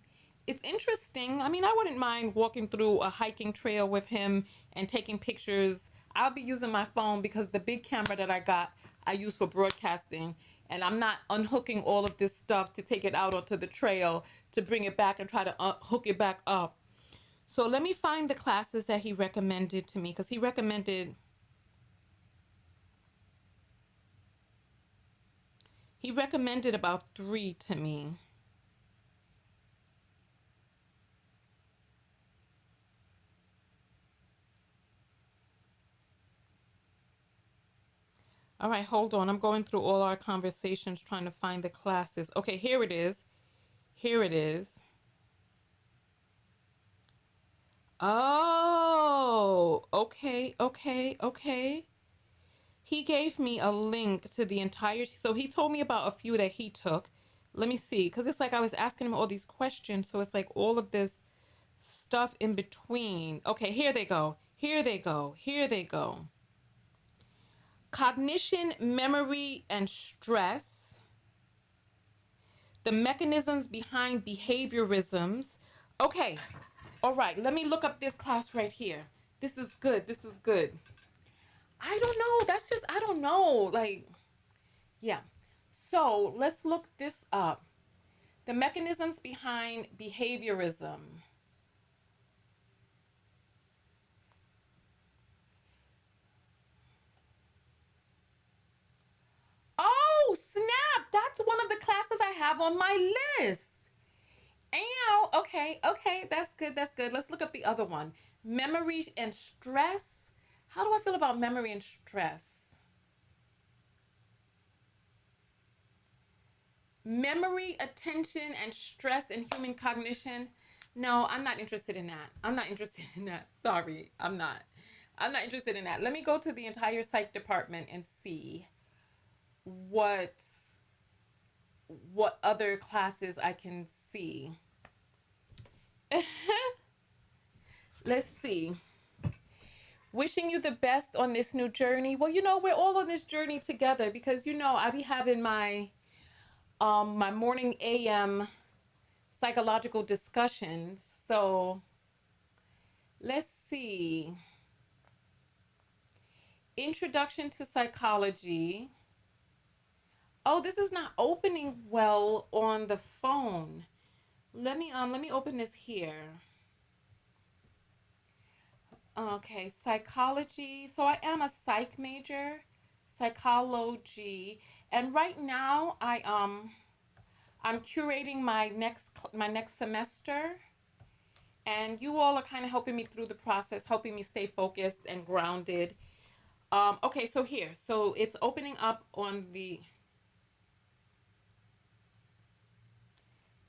it's interesting. I mean, I wouldn't mind walking through a hiking trail with him and taking pictures. I'll be using my phone because the big camera that I got, I use for broadcasting, and I'm not unhooking all of this stuff to take it out onto the trail to bring it back and try to hook it back up. So let me find the classes that he recommended to me because he recommended about 3 to me. All right, hold on. I'm going through all our conversations trying to find the classes. Okay, here it is. Here it is. Oh, okay, okay, okay. He gave me a link to the entire. So he told me about a few that he took. Let me see, because it's like I was asking him all these questions. So it's like all of this stuff in between. Okay, here they go. Here they go. Here they go. Cognition, memory, and stress, the mechanisms behind behaviorisms. Okay, all right, let me look up this class right here. This is good. This is good. I don't know. That's just, I don't know. Like, yeah. So let's look this up. The mechanisms behind behaviorism. Oh, snap. That's one of the classes I have on my list. Ow. Okay. Okay. That's good. That's good. Let's look up the other one. Memory and stress. How do I feel about memory and stress? Memory, attention, and stress in human cognition. No, I'm not interested in that. I'm not interested in that. Sorry, I'm not. I'm not interested in that. Let me go to the entire psych department and see what what other classes I can see. Let's see. Wishing you the best on this new journey. Well, we're all on this journey together because I be having my morning AM psychological discussions. So let's see. Introduction to psychology. Oh, this is not opening well on the phone. Let me open this here. Okay, psychology. So I am a psych major, psychology, and right now I'm curating my next semester, and you all are kind of helping me through the process, helping me stay focused and grounded. Okay, so here, so it's opening up on the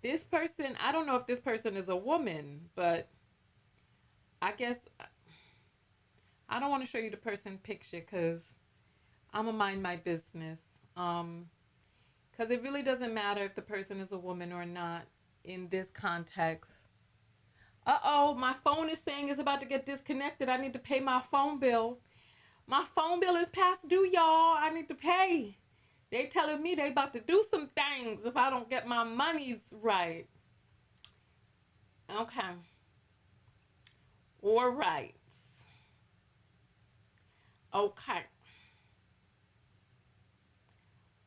this person. I don't know if this person is a woman, but I guess I don't want to show you the person picture because I'm gonna mind my business. Because it really doesn't matter if the person is a woman or not in this context. Uh-oh, my phone is saying it's about to get disconnected. I need to pay my phone bill. My phone bill is past due, y'all. I need to pay. They telling me they about to do some things if I don't get my monies right. Okay. All right. Okay.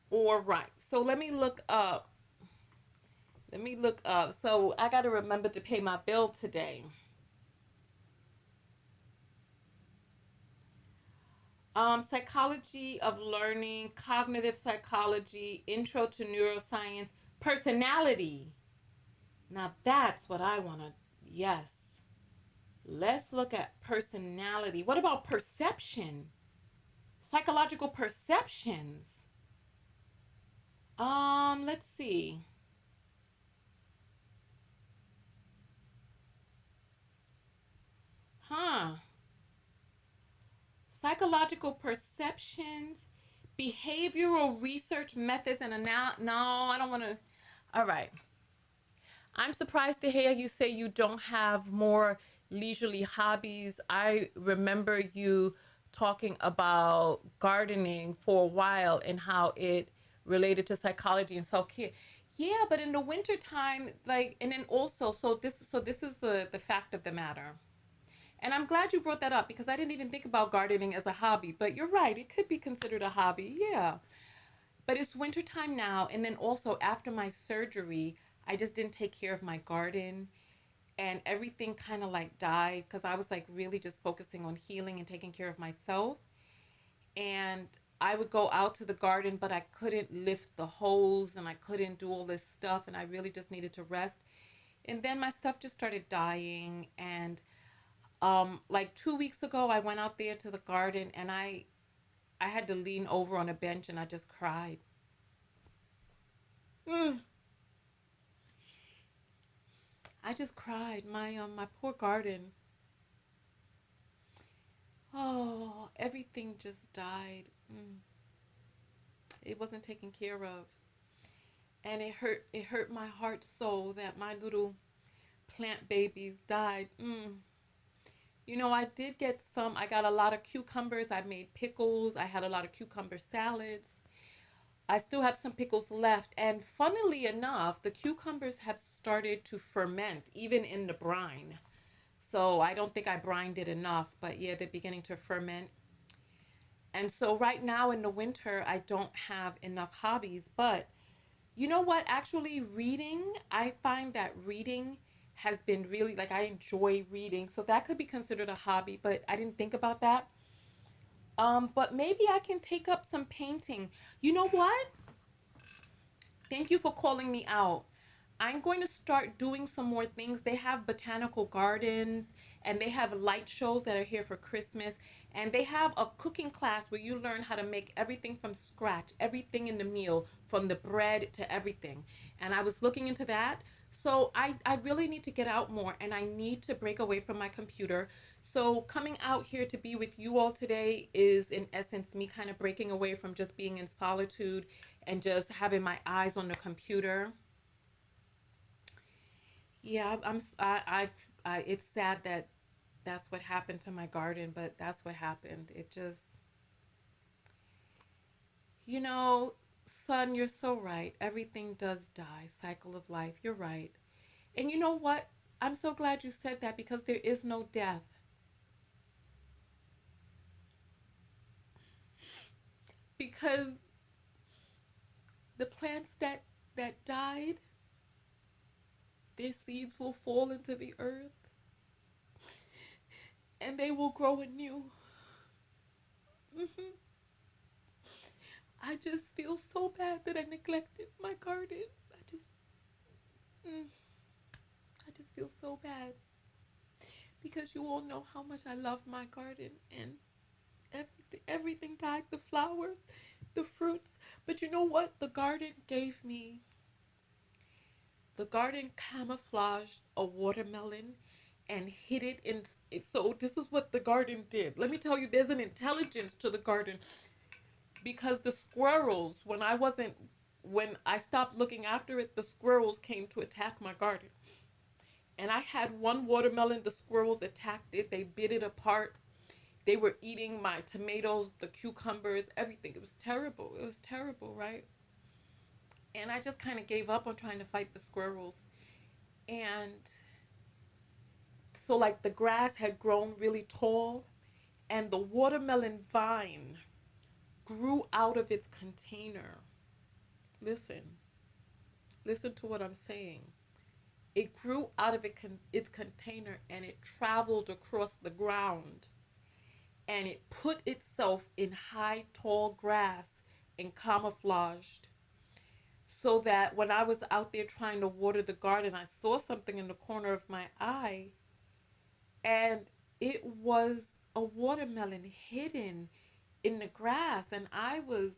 All right. So let me look up. Let me look up. So I got to remember to pay my bill today. Psychology of learning, cognitive psychology, intro to neuroscience, personality. Now that's what I want to, yes. Let's look at personality. What about perception? Psychological perceptions. Let's see. Huh. Psychological perceptions, behavioral research methods, and no, I don't want to. All right. I'm surprised to hear you say you don't have more leisurely hobbies. I remember you talking about gardening for a while and how it related to psychology and self-care. Yeah, but in the wintertime, like, and then also, so this is the fact of the matter. And I'm glad you brought that up because I didn't even think about gardening as a hobby. But you're right, it could be considered a hobby. Yeah. But it's wintertime now. And then also after my surgery, I just didn't take care of my garden and everything kind of like died because I was like really just focusing on healing and taking care of myself. And I would go out to the garden, but I couldn't lift the hose and I couldn't do all this stuff. And I really just needed to rest. And then my stuff just started dying. And like 2 weeks ago, I went out there to the garden and I had to lean over on a bench and I just cried. Mm. I just cried. My poor garden. Oh, everything just died. It wasn't taken care of, and it hurt my heart so that my little plant babies died. I did get some. I got a lot of cucumbers. I made pickles. I had a lot of cucumber salads. I still have some pickles left. And funnily enough, the cucumbers have started to ferment even in the brine. So I don't think I brined it enough, but yeah, they're beginning to ferment. And so right now in the winter, I don't have enough hobbies. But you know what? Actually, reading, I find that reading has been really like I enjoy reading. So that could be considered a hobby, but I didn't think about that. But maybe I can take up some painting. You know what? Thank you for calling me out. I'm going to start doing some more things. They have botanical gardens and they have light shows that are here for Christmas. And they have a cooking class where you learn how to make everything from scratch, everything in the meal, from the bread to everything. And I was looking into that. So I really need to get out more and I need to break away from my computer. So coming out here to be with you all today is in essence me kind of breaking away from just being in solitude and just having my eyes on the computer. Yeah, it's sad that that's what happened to my garden, but that's what happened. It just, you know, son, you're so right. Everything does die. Cycle of life. You're right. And you know what? I'm so glad you said that because there is no death. Because the plants that died, their seeds will fall into the earth and they will grow anew. hmm I just feel so bad that I neglected my garden. Mm, I just feel so bad because you all know how much I love my garden and everything died, the flowers, the fruits. But you know what? The garden camouflaged a watermelon and hid it in. So this is what the garden did. Let me tell you, there's an intelligence to the garden because the squirrels, when I stopped looking after it, the squirrels came to attack my garden. And I had one watermelon, the squirrels attacked it, they bit it apart. They were eating my tomatoes, the cucumbers, everything. It was terrible. It was terrible, right? And I just kind of gave up on trying to fight the squirrels. And so, like, the grass had grown really tall, and the watermelon vine grew out of its container. Listen, listen to what I'm saying. It grew out of its container and it traveled across the ground and it put itself in high, tall grass and camouflaged. so that when I was out there trying to water the garden, I saw something in the corner of my eye, and it was a watermelon hidden in the grass. And I was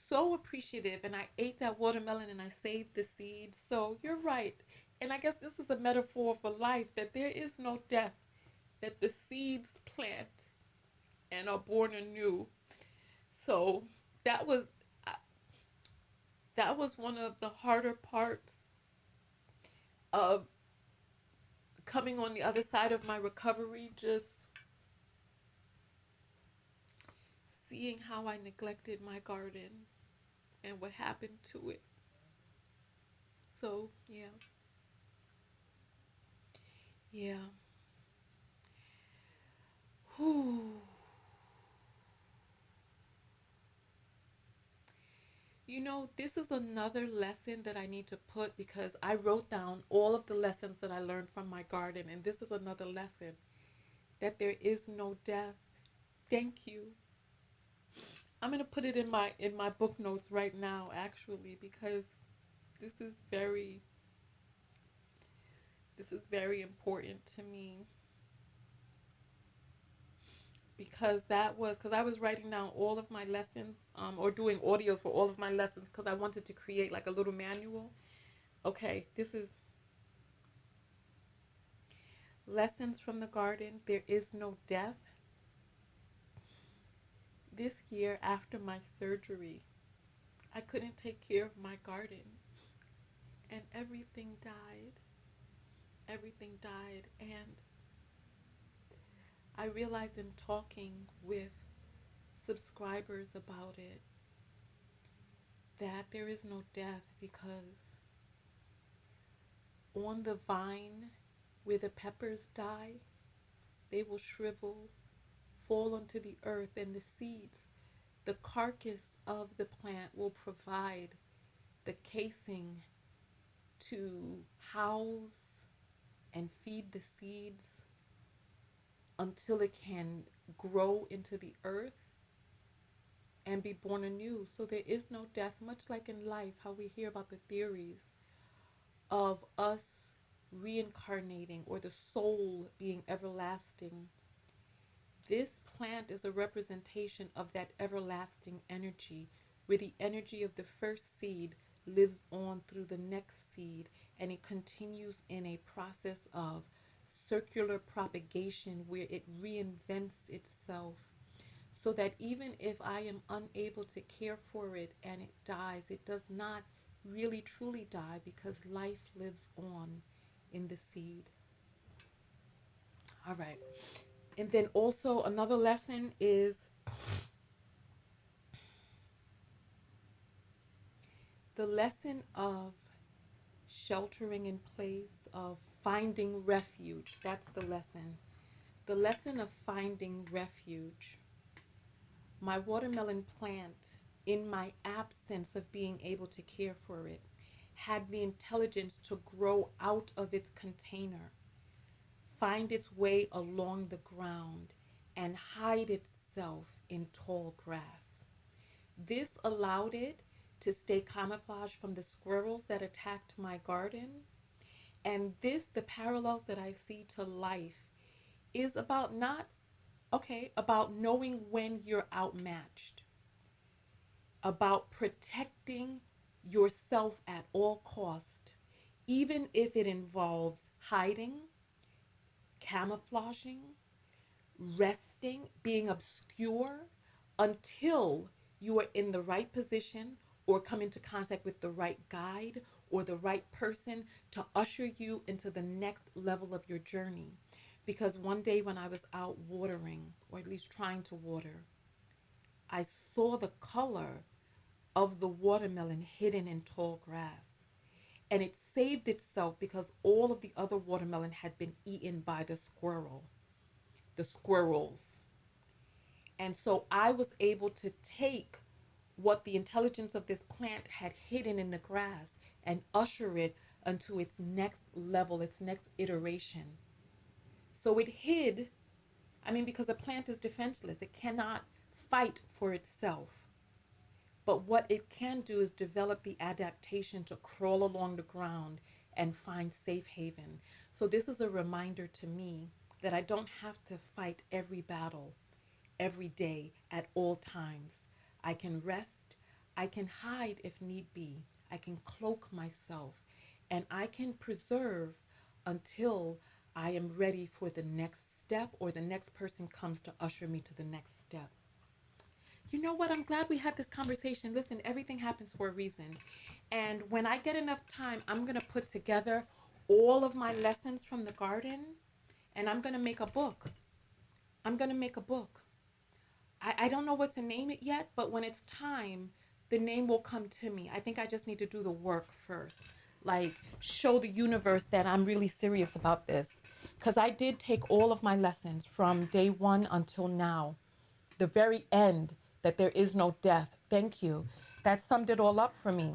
so appreciative, and I ate that watermelon and I saved the seeds. So you're right. And I guess this is a metaphor for life, that there is no death, that the seeds plant and are born anew. So that was that was one of the harder parts of coming on the other side of my recovery, just seeing how I neglected my garden and what happened to it. So, yeah. Yeah. Whew. You know, this is another lesson that I need to put, because I wrote down all of the lessons that I learned from my garden, and this is another lesson, that there is no death. Thank you. I'm going to put it in my book notes right now, actually, because this is very this is very important to me, because I was writing down all of my lessons, or doing audios for all of my lessons, because I wanted to create like a little manual. Okay, this is lessons from the garden. There is no death. This year after my surgery, I couldn't take care of my garden, and everything died. Everything died. And I realized in talking with subscribers about it that there is no death, because on the vine where the peppers die, they will shrivel, fall onto the earth, and the seeds, the carcass of the plant, will provide the casing to house and feed the seeds until it can grow into the earth and be born anew. So there is no death, much like in life, how we hear about the theories of us reincarnating or the soul being everlasting. This plant is a representation of that everlasting energy, where the energy of the first seed lives on through the next seed, and it continues in a process of circular propagation where it reinvents itself, so that even if I am unable to care for it and it dies, it does not really truly die, because life lives on in the seed. All right. And then also another lesson is the lesson of sheltering in place, of finding refuge. That's the lesson. The lesson of finding refuge. My watermelon plant, in my absence of being able to care for it, had the intelligence to grow out of its container, find its way along the ground, and hide itself in tall grass. This allowed it to stay camouflaged from the squirrels that attacked my garden. And this, the parallels that I see to life, is about not, okay, about knowing when you're outmatched, about protecting yourself at all cost, even if it involves hiding, camouflaging, resting, being obscure, until you are in the right position or come into contact with the right guide or the right person to usher you into the next level of your journey. Because one day when I was out watering, or at least trying to water, I saw the color of the watermelon hidden in tall grass. And it saved itself because all of the other watermelon had been eaten by the squirrels. And so I was able to take what the intelligence of this plant had hidden in the grass and usher it into its next level, its next iteration. So it hid, I mean, because a plant is defenseless, it cannot fight for itself. But what it can do is develop the adaptation to crawl along the ground and find safe haven. So, this is a reminder to me that I don't have to fight every battle every day at all times. I can rest, I can hide if need be, I can cloak myself, and I can preserve until I am ready for the next step or the next person comes to usher me to the next step. You know what? I'm glad we had this conversation. Listen, everything happens for a reason. And when I get enough time, I'm going to put together all of my lessons from the garden and I'm going to make a book. I'm going to make a book. I don't know what to name it yet, but when it's time, the name will come to me. I think I just need to do the work first. Like, show the universe that I'm really serious about this. Because I did take all of my lessons from day one until now, the very end, that there is no death. Thank you. That summed it all up for me.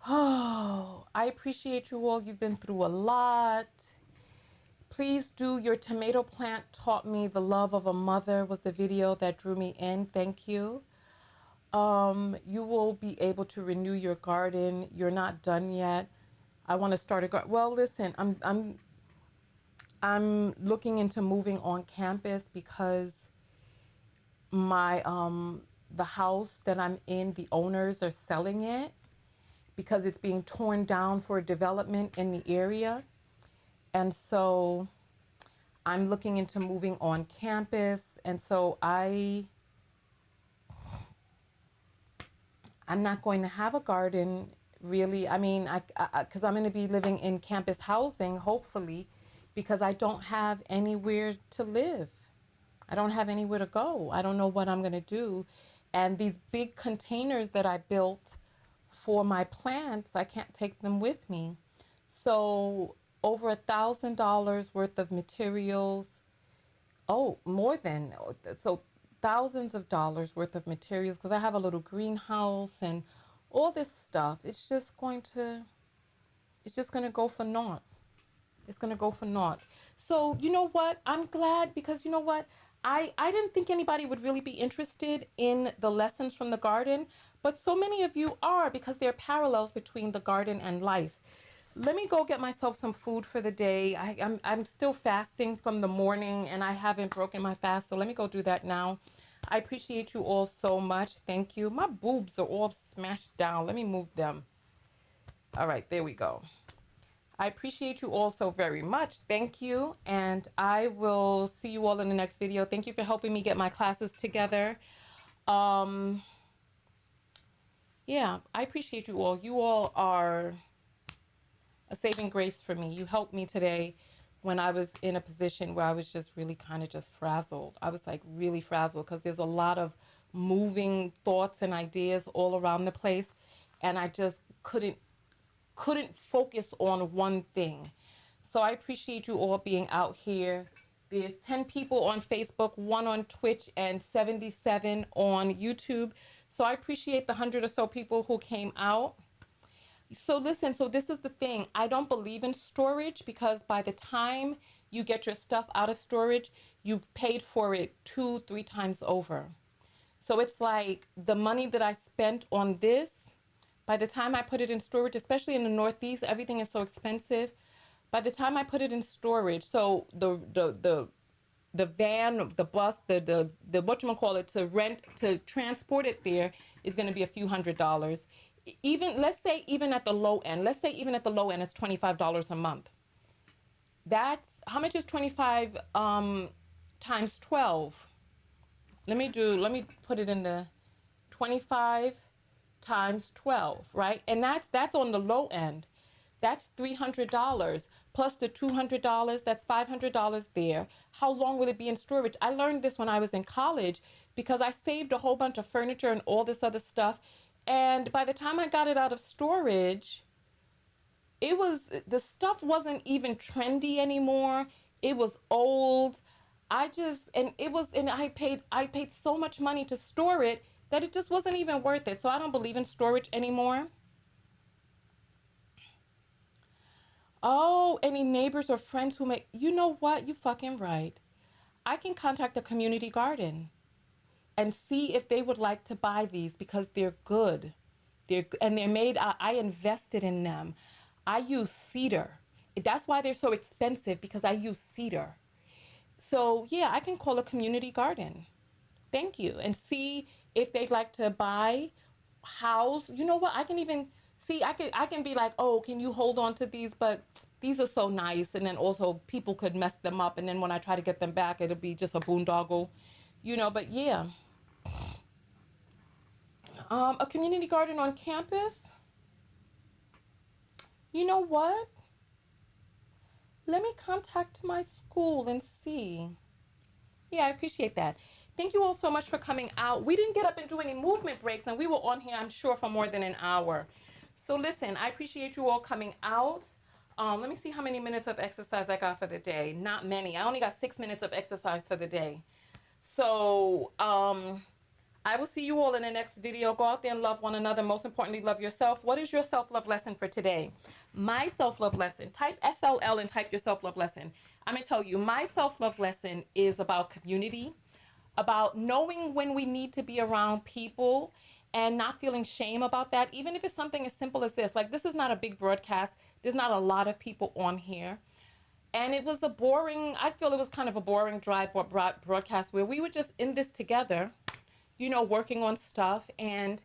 Oh, I appreciate you all. You've been through a lot. Please do your tomato plant taught me the love of a mother was the video that drew me in. Thank you. You will be able to renew your garden. You're not done yet. I want to start a garden. Well, listen, I'm looking into moving on campus because my the house that I'm in, the owners are selling it because it's being torn down for development in the area. And so I'm looking into moving on campus. And so I'm not going to have a garden really. I mean, because I'm going to be living in campus housing, hopefully, because I don't have anywhere to live. I don't have anywhere to go. I don't know what I'm going to do. And these big containers that I built for my plants, I can't take them with me. So over $1,000 worth of materials. Oh, more than so thousands of dollars worth of materials because I have a little greenhouse and all this stuff. It's just going to go for naught. It's going to go for naught. So, you know what? I'm glad because you know what? I didn't think anybody would really be interested in the lessons from the garden, but so many of you are because there are parallels between the garden and life. Let me go get myself some food for the day. I'm still fasting from the morning and I haven't broken my fast, so let me go do that now. I appreciate you all so much. Thank you. My boobs are all smashed down. Let me move them. All right, there we go. I appreciate you all so very much. Thank you. And I will see you all in the next video. Thank you for helping me get my classes together. Um, yeah, I appreciate you all. You all are a saving grace for me. You helped me today when I was in a position where I was just really kind of just frazzled. I was like really frazzled because there's a lot of moving thoughts and ideas all around the place and I just couldn't focus on one thing. So I appreciate you all being out here. There's 10 people on Facebook, 1 on Twitch, and 77 on YouTube. So I appreciate the 100 or so people who came out. So listen, so this is the thing. I don't believe in storage because by the time you get your stuff out of storage, you've paid for it 2, 3 times over. So it's like the money that I spent on this, by the time I put it in storage, especially in the Northeast, everything is so expensive. By the time I put it in storage, so the van, the bus, the whatchamacallit to rent, to transport it there is going to be a few $100s. Even, let's say, even at the low end, it's $25 a month. That's, how much is 25 times 12? Let me put it in the 25 times 12, right? And that's on the low end. That's $300 plus the $200, that's $500 there. How long will it be in storage? I learned this when I was in college because I saved a whole bunch of furniture and all this other stuff. And by the time I got it out of storage, it was, the stuff wasn't even trendy anymore. It was old. And I paid so much money to store it that it just wasn't even worth it. So I don't believe in storage anymore. Oh, any neighbors or friends you know what? You fucking right. I can contact the community garden. and see if they would like to buy these because they're good. They're made. I invested in them. I use cedar. That's why they're so expensive because I use cedar. So yeah, I can call a community garden. Thank you, and see if they'd like to buy. House. You know what? I can even see. I can be like, oh, can you hold on to these? But these are so nice, and then also people could mess them up, and then when I try to get them back, it'll be just a boondoggle, you know. But yeah, a community garden on campus. You know what? Let me contact my school and see. Yeah, I appreciate that. Thank you all so much for coming out. We didn't get up and do any movement breaks, and we were on here, I'm sure, for more than an hour. So listen, I appreciate you all coming out. Let me see how many minutes of exercise I got for the day. Not many. I only got 6 minutes of exercise for the day. So I will see you all in the next video. Go out there and love one another. Most importantly, love yourself. What is your self-love lesson for today? My self-love lesson. Type SLL and type your self-love lesson. I'm going to tell you, my self-love lesson is about community, about knowing when we need to be around people and not feeling shame about that, even if it's something as simple as this. Like, this is not a big broadcast. There's not a lot of people on here. And it was a boring, I feel it was kind of a boring, dry broadcast where we were just in this together, you know, working on stuff. And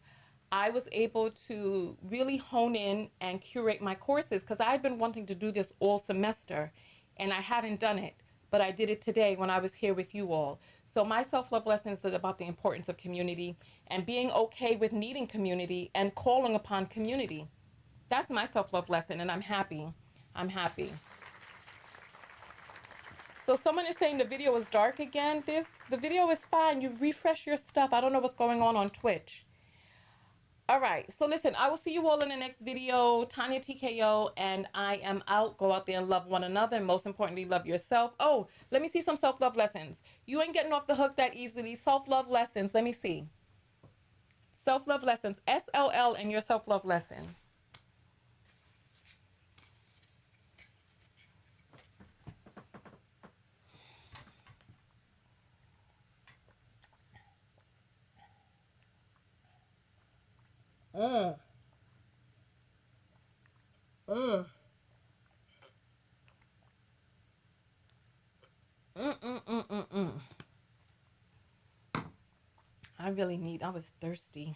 I was able to really hone in and curate my courses because I've been wanting to do this all semester and I haven't done it, but I did it today when I was here with you all. So my self-love lesson is about the importance of community and being okay with needing community and calling upon community. That's my self-love lesson, and I'm happy. I'm happy. So someone is saying the video is dark again. The video is fine. You refresh your stuff. I don't know what's going on Twitch. All right. So listen, I will see you all in the next video. Tonya TKO, and I am out. Go out there and love one another. And most importantly, love yourself. Oh, let me see some self-love lessons. You ain't getting off the hook that easily. Self-love lessons. Let me see. Self-love lessons. SLL and your self-love lesson. Mm, mm, mm. I was thirsty.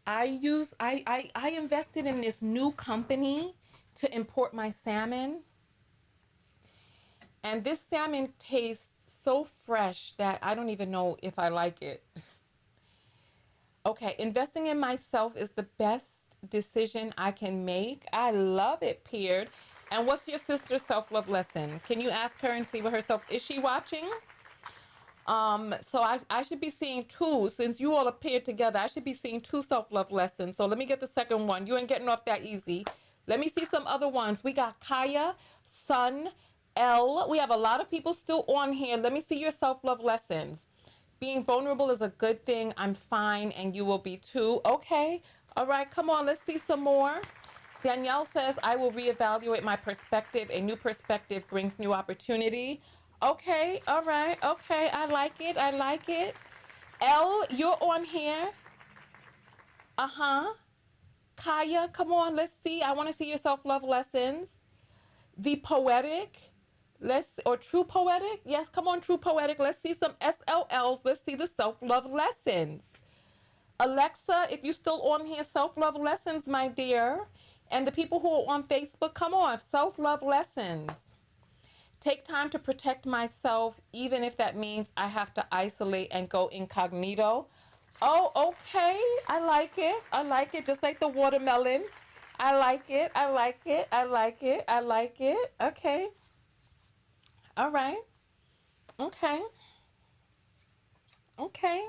I invested in this new company to import my salmon. And this salmon tastes so fresh that I don't even know if I like it. Okay, investing in myself is the best decision I can make. I love it, Peared. And what's your sister's self-love lesson? Can you ask her and see what herself is she watching? So I should be seeing two since you all appeared together. I should be seeing two self-love lessons. So let me get the second one. You ain't getting off that easy. Let me see some other ones. We got Kaya, Sun, L. We have a lot of people still on here. Let me see your self-love lessons. Being vulnerable is a good thing. I'm fine, and you will be too. Okay. All right. Come on. Let's see some more. Danielle says, I will reevaluate my perspective. A new perspective brings new opportunity. Okay. All right. Okay. I like it. I like it. Elle, you're on here. Uh huh. Kaya, come on. Let's see. I want to see your self love lessons. The poetic. Or true poetic. Yes, come on, true poetic. Let's see some SLLs. Let's see the self love lessons. Alexa, if you're still on here, self love lessons, my dear. And the people who are on Facebook, come on, self love lessons. Take time to protect myself, even if that means I have to isolate and go incognito. Oh, okay. I like it. I like it. Just like the watermelon. I like it. I like it. I like it. I like it. Okay. All right. Okay. Okay.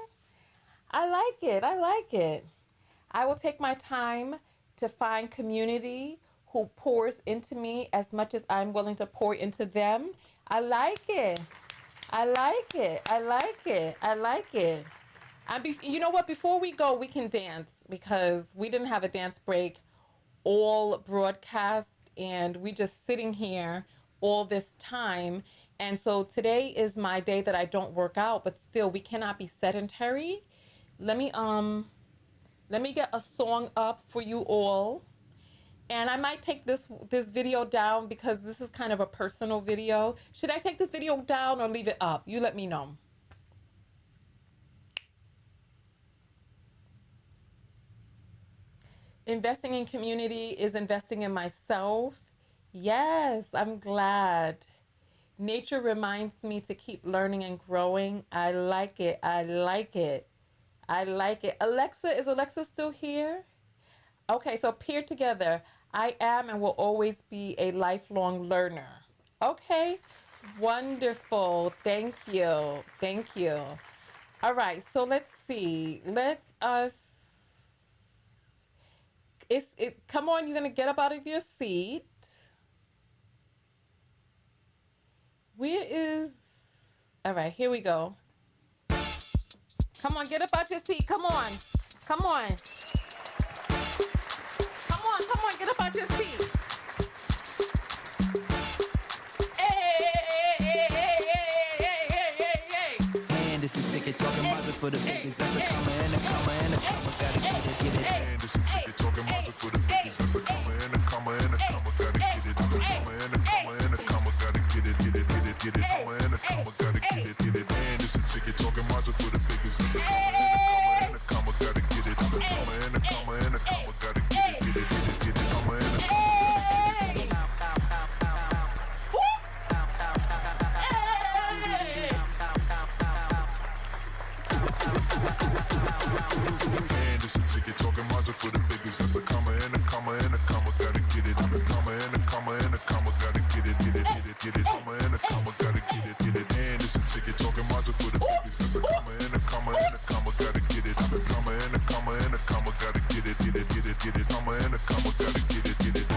I like it. I like it. I will take my time to find community who pours into me as much as I'm willing to pour into them. I like it. I like it. I like it. I like it. You know what? Before we go, we can dance because we didn't have a dance break all broadcast, and we just sitting here all this time. And so today is my day that I don't work out, but still we cannot be sedentary. Let me get a song up for you all. And I might take this video down because this is kind of a personal video. Should I take this video down or leave it up? You let me know. Investing in community is investing in myself. Yes, I'm glad. Nature reminds me to keep learning and growing. I like it. I like it. I like it. Alexa, is Alexa still here? Okay, so peer together. I am and will always be a lifelong learner. Okay, wonderful. Thank you. Thank you. All right, so let's see. Let's us. Come on, you're gonna get up out of your seat. Where is? All right, here we go. Come on, get up out your seat. Come on. Come on. Come on, get up out your seat. And it's a ticket talking magic for the biggest. That's a comma and a comma and a comma. Gotta get it, get it. And it's a ticket talking magic for the biggest. That's a comma and a comma and a comma. Gotta get it. Comma and a comma and a comma. Gotta get it, get it, get it, get it. Comma and a comma. Gotta get it, get it. And it's a ticket talking magic for the biggest. That's a comma and a comma and a comma. Gotta get it. Comma and a comma and a comma. Gotta get it, get it, get it, get it. Comma and a comma. And it's a ticket talking magic for the biggest. That's a comma and a comma and a comma. Gotta get it. Comma and a comma and a comma. Gotta get it, get it, get it, get it. Comma and a comma. Gotta get it, get it. And it's a ticket talking magic for the biggest. That's a comma and a comma and a comma. Gotta get it. Comma and a comma and a comma. Gotta get it, get it, get it, get it. Comma and a comma. Gotta get it, get it.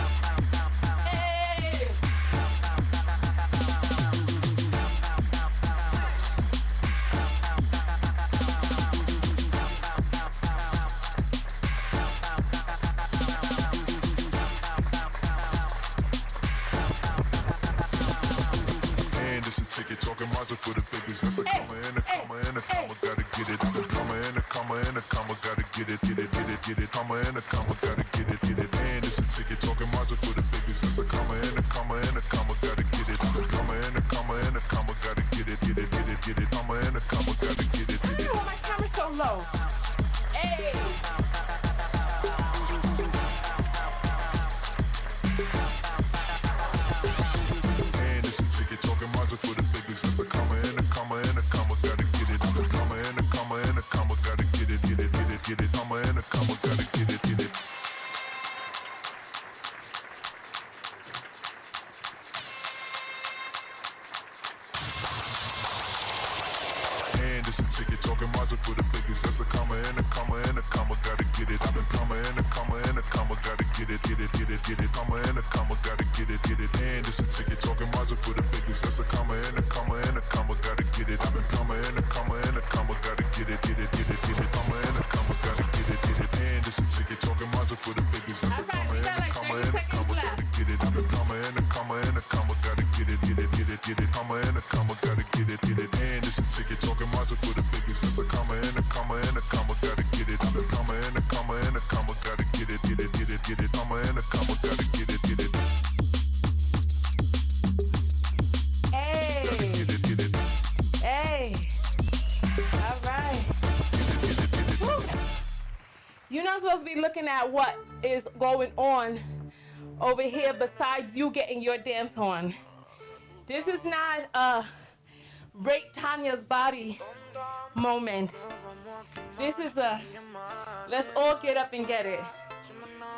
Ticket talking magic for the biggest. That's a comma and a comma and a comma. Gotta get it. Comma and a comma and a comma. Gotta get it, get it, get it, get it. Comma and a comma. Gotta get it, get it. And it's a ticket talking magic for the biggest. That's a comma and a comma and a comma. Gotta get it. Comma and a comma and a comma. Gotta get it, get it, get it, get it. Comma and a comma. Gotta get it, get it. Why my camera's so low? Hey. Talking magic for the biggest. That's a comma and a comma and a comma. Gotta get it. Comma and a comma and a comma. Gotta get it, get it, get it, get it. Comma and a comma. Gotta get it, get it. And it's a ticket talking magic for the biggest. That's a comma and a comma and a comma. Gotta get it. Comma and a comma and a comma. Gotta get it, get it, get it, get it. Comma and a comma. Gotta get it, get it. And it's a ticket talking magic for the biggest. That's a comma and a comma and a comma. Gotta get it. Comma and a comma and a comma. Gotta get it, get it, get it, get it. Comma and a comma. Gotta get it, get it. And it's a ticket talking magic for the biggest. That's a comma and a comma and a comma. Gotta get it. Comma and a comma and a comma. Gotta get it, get it, get it, get it. Comma and a comma. Gotta get it, get it. And it's a ticket talking magic for the biggest. That's a comma and a comma and a comma. Gotta get it. Comma and a comma and a comma. Gotta get it, get it, get it, get it. Comma and a comma. Gotta get it, get it. You're not supposed to be looking at what is going on over here besides you getting your dance on. This is not a rape Tonya's body moment. This is a let's all get up and get it.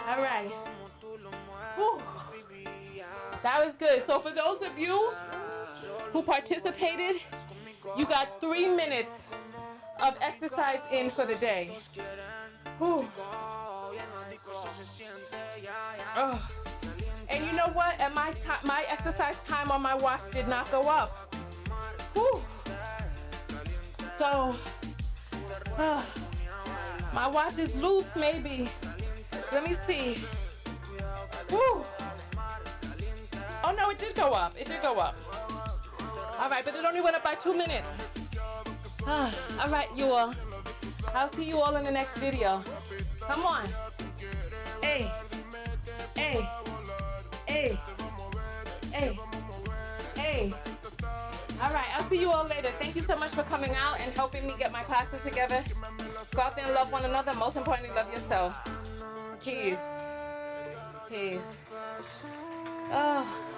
All right. Whew. That was good. So for those of you who participated, you got 3 minutes of exercise in for the day. Whew. Oh. And you know what? And my exercise time on my watch did not go up. Whew. So, my watch is loose maybe. Let me see. Whew. Oh no, it did go up. It did go up. All right, but it only went up by 2 minutes. All right, you all. I'll see you all in the next video. Come on. Hey. Hey. Hey. Hey. Hey. All right, I'll see you all later. Thank you so much for coming out and helping me get my classes together. Go out there and love one another. Most importantly, love yourself. Peace. Peace. Oh.